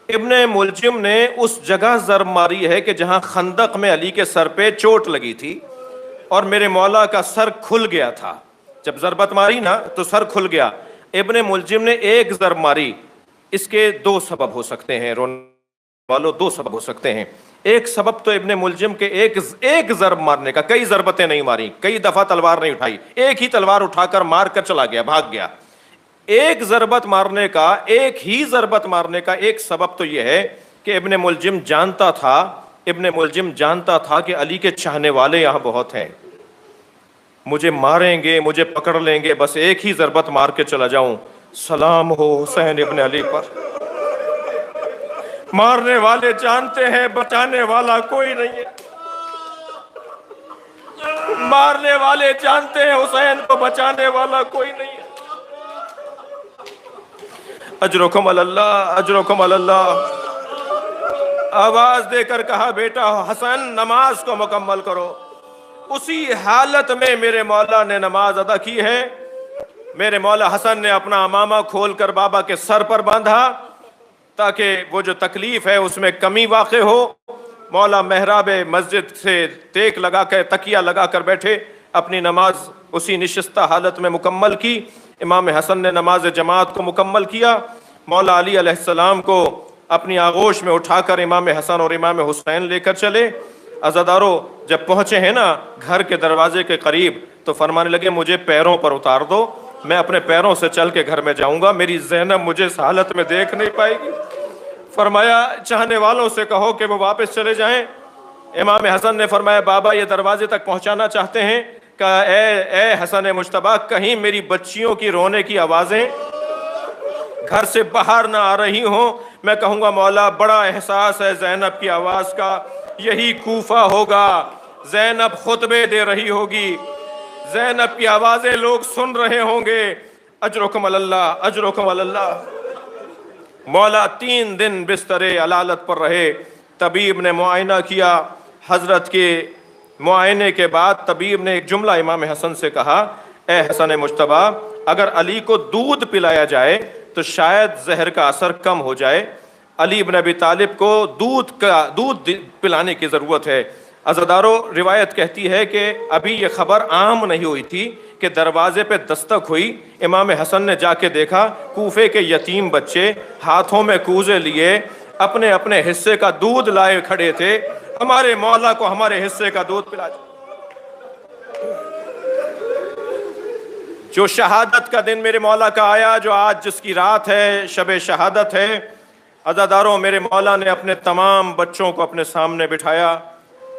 Speaker 1: ابن ملجم نے اس جگہ ضرب ماری ہے کہ جہاں خندق میں علی کے سر پہ چوٹ لگی تھی اور میرے مولا کا سر کھل گیا تھا. جب ضربت ماری نا تو سر کھل گیا. ابن ملجم نے ایک ضرب ماری. اس کے دو سبب ہو سکتے ہیں رونے والوں، دو سبب ہو سکتے ہیں. ایک سبب تو ابن ملجم کے ایک ضرب مارنے کا، کئی ضربتیں نہیں ماری، کئی دفعہ تلوار نہیں اٹھائی، ایک ہی تلوار اٹھا کر مار کر چلا گیا، بھاگ گیا. ایک ضربت مارنے کا، ایک ہی ضربت مارنے کا ایک سبب تو یہ ہے کہ ابن ملجم جانتا تھا کہ علی کے چاہنے والے یہاں بہت ہیں، مجھے ماریں گے، مجھے پکڑ لیں گے، بس ایک ہی ضربت مار کے چلا جاؤں، سلام ہو حسین ابن علی پر. مارنے والے جانتے ہیں بچانے والا کوئی نہیں ہے. مارنے والے جانتے ہیں حسین کو بچانے والا کوئی نہیں ہے. اجرکم اللہ، اجرکم اللہ. آواز دے کر کہا بیٹا حسن نماز کو مکمل کرو. اسی حالت میں میرے مولا نے نماز ادا کی ہے. میرے مولا حسن نے اپنا امامہ کھول کر بابا کے سر پر باندھا تاکہ وہ جو تکلیف ہے اس میں کمی واقع ہو. مولا محراب مسجد سے ٹیک لگا کے تکیہ لگا کر بیٹھے، اپنی نماز اسی نشستہ حالت میں مکمل کی. امام حسن نے نماز جماعت کو مکمل کیا. مولا علی علیہ السلام کو اپنی آغوش میں اٹھا کر امام حسن اور امام حسین لے کر چلے. عزادارو جب پہنچے ہیں نا گھر کے دروازے کے قریب تو فرمانے لگے مجھے پیروں پر اتار دو، میں اپنے پیروں سے چل کے گھر میں جاؤں گا، میری زینب مجھے اس حالت میں دیکھ نہیں پائے گی. فرمایا چاہنے والوں سے کہو کہ وہ واپس چلے جائیں. امام حسن نے فرمایا بابا یہ دروازے تک پہنچانا چاہتے ہیں. کہا اے حسن مجتبیٰ، کہیں میری بچیوں کی رونے کی آوازیں گھر سے باہر نہ آ رہی ہوں. میں کہوں گا مولا بڑا احساس ہے زینب کی آواز کا، یہی کوفہ ہوگا، زینب خطبے دے رہی ہوگی، زینب کی آوازیں لوگ سن رہے ہوں گے. اجرکم اللہ، اجرکم اللہ. مولا 3 دن بستر علالت پر رہے. طبیب نے معائنہ کیا. حضرت کے معائنے کے بعد طبیب نے ایک جملہ امام حسن سے کہا، اے حسن مجتبیٰ اگر علی کو دودھ پلایا جائے تو شاید زہر کا اثر کم ہو جائے. علی بن ابی طالب کو دودھ پلانے کی ضرورت ہے. عزادارو روایت کہتی ہے کہ ابھی یہ خبر عام نہیں ہوئی تھی کہ دروازے پہ دستک ہوئی. امام حسن نے جا کے دیکھا کوفے کے یتیم بچے ہاتھوں میں کوزے لیے اپنے اپنے حصے کا دودھ لائے کھڑے تھے. ہمارے مولا کو ہمارے حصے کا دودھ پلا. جو شہادت کا دن میرے مولا کا آیا، جو آج جس کی رات ہے، شب شہادت ہے. عزاداروں میرے مولا نے اپنے تمام بچوں کو اپنے سامنے بٹھایا،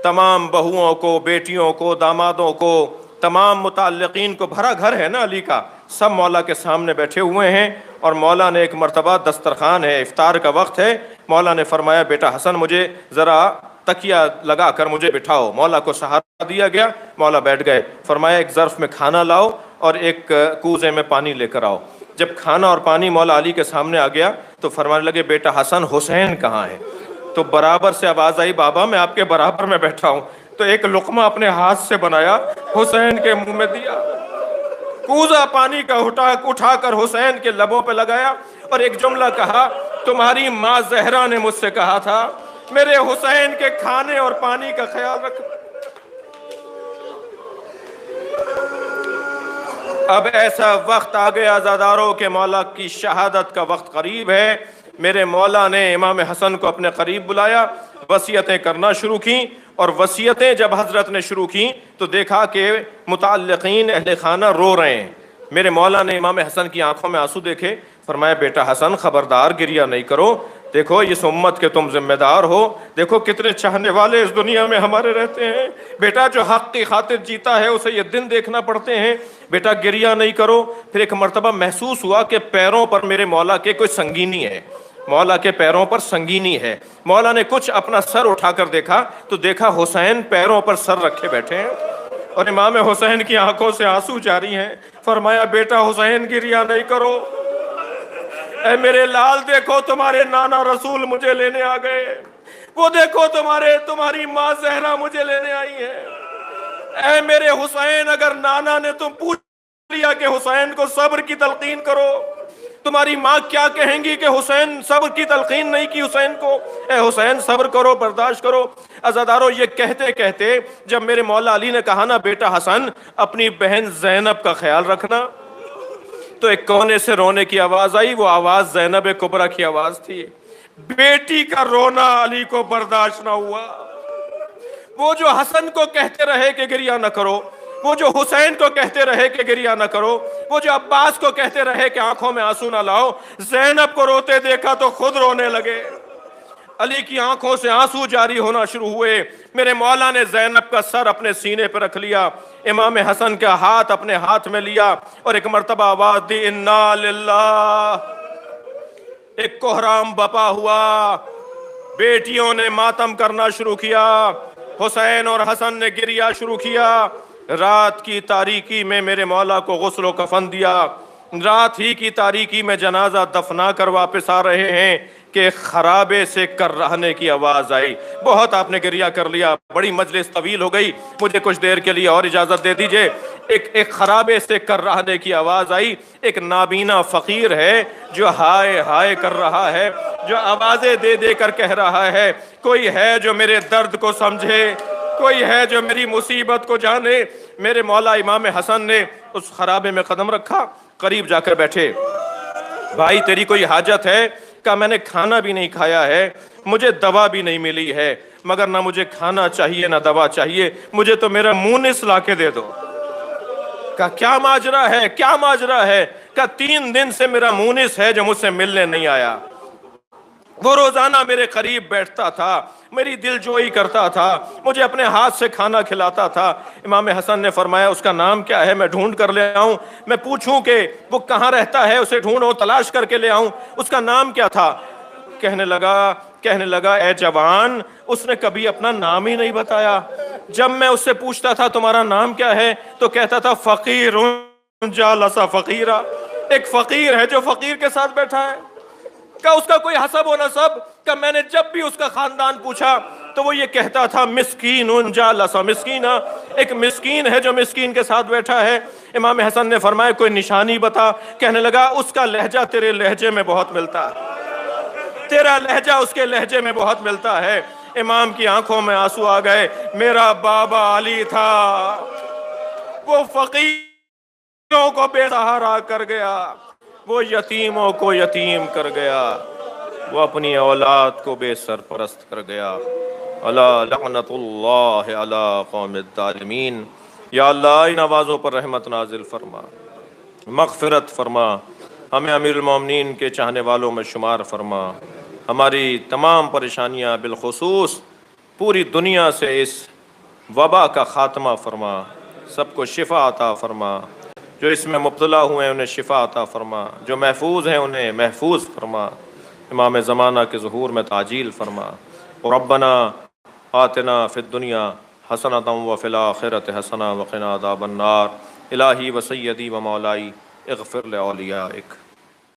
Speaker 1: تمام بہوؤں کو، بیٹیوں کو، دامادوں کو، تمام متعلقین کو. بھرا گھر ہے نا علی کا، سب مولا کے سامنے بیٹھے ہوئے ہیں. اور مولا نے ایک مرتبہ دسترخوان ہے، افطار کا وقت ہے، مولا نے فرمایا بیٹا حسن مجھے ذرا تکیہ لگا کر مجھے بٹھاؤ. مولا کو سہارا دیا گیا، مولا بیٹھ گئے. فرمایا ایک ظرف میں کھانا لاؤ اور ایک کوزے میں پانی لے کر آؤ. جب کھانا اور پانی مولا علی کے سامنے آ گیا تو فرمانے لگے بیٹا حسن حسین کہاں ہے؟ تو برابر سے آواز آئی بابا میں آپ کے برابر میں بیٹھا ہوں. تو ایک لقمہ اپنے ہاتھ سے بنایا حسین کے منہ میں دیا، کوزہ پانی کا اٹھا کر حسین کے لبوں پہ لگایا اور ایک جملہ کہا، تمہاری ماں زہرا نے مجھ سے کہا تھا میرے حسین کے کھانے اور پانی کا خیال رکھ. اب ایسا وقت آ گیا عزاداروں کے مولا کی شہادت کا وقت قریب ہے. میرے مولا نے امام حسن کو اپنے قریب بلایا، وصیتیں کرنا شروع کیں. اور وصیتیں جب حضرت نے شروع کیں تو دیکھا کہ متعلقین اہل خانہ رو رہے ہیں. میرے مولا نے امام حسن کی آنکھوں میں آنسو دیکھے. فرمایا بیٹا حسن خبردار گریہ نہیں کرو، دیکھو اس امت کے تم ذمہ دار ہو، دیکھو کتنے چاہنے والے اس دنیا میں ہمارے رہتے ہیں. بیٹا جو حق کی خاطر جیتا ہے اسے یہ دن دیکھنا پڑتے ہیں، بیٹا گریہ نہیں کرو. پھر ایک مرتبہ محسوس ہوا کہ پیروں پر میرے مولا کے کوئی سنگینی ہے، مولا کے پیروں پر سنگینی ہے. مولا نے کچھ اپنا سر اٹھا کر دیکھا تو دیکھا حسین پیروں پر سر رکھے بیٹھے ہیں اور امام حسین کی آنکھوں سے آنسو جاری ہیں. فرمایا بیٹا حسین گریہ نہیں کرو، اے میرے لال دیکھو تمہارے نانا رسول مجھے لینے آ گئے، وہ دیکھو تمہاری ماں زہرا مجھے لینے آئی ہے. اے میرے حسین اگر نانا نے تم پوچھ لیا کہ حسین کو صبر کی تلقین کرو۔ تمہاری ماں کیا کہیں گی کہ حسین صبر کی تلقین نہیں کی حسین کو، اے حسین صبر کرو، برداشت کرو۔ عزادارو، یہ کہتے کہتے جب میرے مولا علی نے کہا نا بیٹا حسن اپنی بہن زینب کا خیال رکھنا، تو ایک کونے سے رونے کی آواز آئی، وہ آواز زینب کبریٰ کی آواز تھی۔ بیٹی کا رونا علی کو برداشت نہ ہوا۔ وہ جو حسن کو کہتے رہے کہ گریہ نہ کرو، وہ جو حسین کو کہتے رہے کہ گریہ نہ کرو، وہ جو عباس کو کہتے رہے کہ آنکھوں میں آنسو نہ لاؤ، زینب کو روتے دیکھا تو خود رونے لگے۔ علی کی آنکھوں سے آنسو جاری ہونا شروع ہوئے۔ میرے مولا نے زینب کا سر اپنے سینے پہ رکھ لیا، امام حسن کا ہاتھ اپنے ہاتھ میں لیا اور ایک مرتبہ آواز دی، انا للہ۔ ایک کوہرام بپا ہوا، بیٹیوں نے ماتم کرنا شروع کیا، حسین اور حسن نے گریہ شروع کیا۔ رات کی تاریکی میں میرے مولا کو غسل و کفن دیا، رات ہی کی تاریکی میں جنازہ دفنا کر واپس آ رہے ہیں کہ خرابے سے کر رہنے کی آواز آئی۔ بہت آپ نے گریہ کر لیا، بڑی مجلس طویل ہو گئی، مجھے کچھ دیر کے لیے اور اجازت دے دیجئے۔ ایک خرابے سے کر رہنے کی آواز آئی۔ ایک نابینا فقیر ہے جو ہائے ہائے کر رہا ہے، جو آوازیں دے دے کر کہہ رہا ہے، کوئی ہے جو میرے درد کو سمجھے، کوئی ہے جو میری مصیبت کو جانے۔ میرے مولا امام حسن نے اس خرابے میں قدم رکھا، قریب جا کر بیٹھے۔ بھائی تیری کوئی حاجت ہے؟ کہا میں نے کھانا بھی نہیں کھایا ہے، مجھے دوا بھی نہیں ملی ہے، مگر نہ مجھے کھانا چاہیے نہ دوا چاہیے، مجھے تو میرا مونس لا کے دے دو۔ کہا کیا ماجرا ہے، کیا ماجرا ہے؟ کہا 3 دن سے میرا مونس ہے جو مجھ سے ملنے نہیں آیا، وہ روزانہ میرے قریب بیٹھتا تھا، میری دل جوئی کرتا تھا، مجھے اپنے ہاتھ سے کھانا کھلاتا تھا۔ امام حسن نے فرمایا اس کا نام کیا ہے، میں ڈھونڈ کر لے آؤں، میں پوچھوں کہ وہ کہاں رہتا ہے، اسے ڈھونڈوں، تلاش کر کے لے آؤں، اس کا نام کیا تھا؟ کہنے لگا اے جوان، اس نے کبھی اپنا نام ہی نہیں بتایا۔ جب میں اس سے پوچھتا تھا تمہارا نام کیا ہے تو کہتا تھا فقیر جالس فقیرا، ایک فقیر ہے جو فقیر کے ساتھ بیٹھا ہے۔ کہ اس کا کوئی حسب و نسب؟ کہ میں نے جب بھی اس کا خاندان پوچھا تو وہ یہ کہتا تھا مسکین جالس مسکینا، ایک مسکین ہے جو مسکین کے ساتھ بیٹھا ہے۔ امام حسن نے فرمایا کوئی نشانی بتا۔ کہنے لگا اس کا لہجہ تیرے لہجے میں بہت ملتا ہے، تیرا لہجہ اس کے لہجے میں بہت ملتا ہے۔ امام کی آنکھوں میں آنسو آ گئے۔ میرا بابا علی تھا، وہ فقیروں کو بے سہارا کر گیا، وہ یتیموں کو یتیم کر گیا، وہ اپنی اولاد کو بے سرپرست کر گیا۔ الا لعنت اللہ علی قوم الظالمین۔ یا اللہ ان آوازوں پر رحمت نازل فرما، مغفرت فرما، ہمیں امیر المومنین کے چاہنے والوں میں شمار فرما، ہماری تمام پریشانیاں بالخصوص پوری دنیا سے اس وبا کا خاتمہ فرما، سب کو شفا عطا فرما، جو اس میں مبتلا ہوئے ہیں انہیں شفا عطا فرما، جو محفوظ ہیں انہیں محفوظ فرما، امام زمانہ کے ظہور میں تعجیل فرما۔ ربنا آتنا فی الدنیا حسنۃ وفی الآخرۃ حسنۃ وقنا عذاب النار۔ الہی و سیدی و مولائی اغفر لأولیائک۔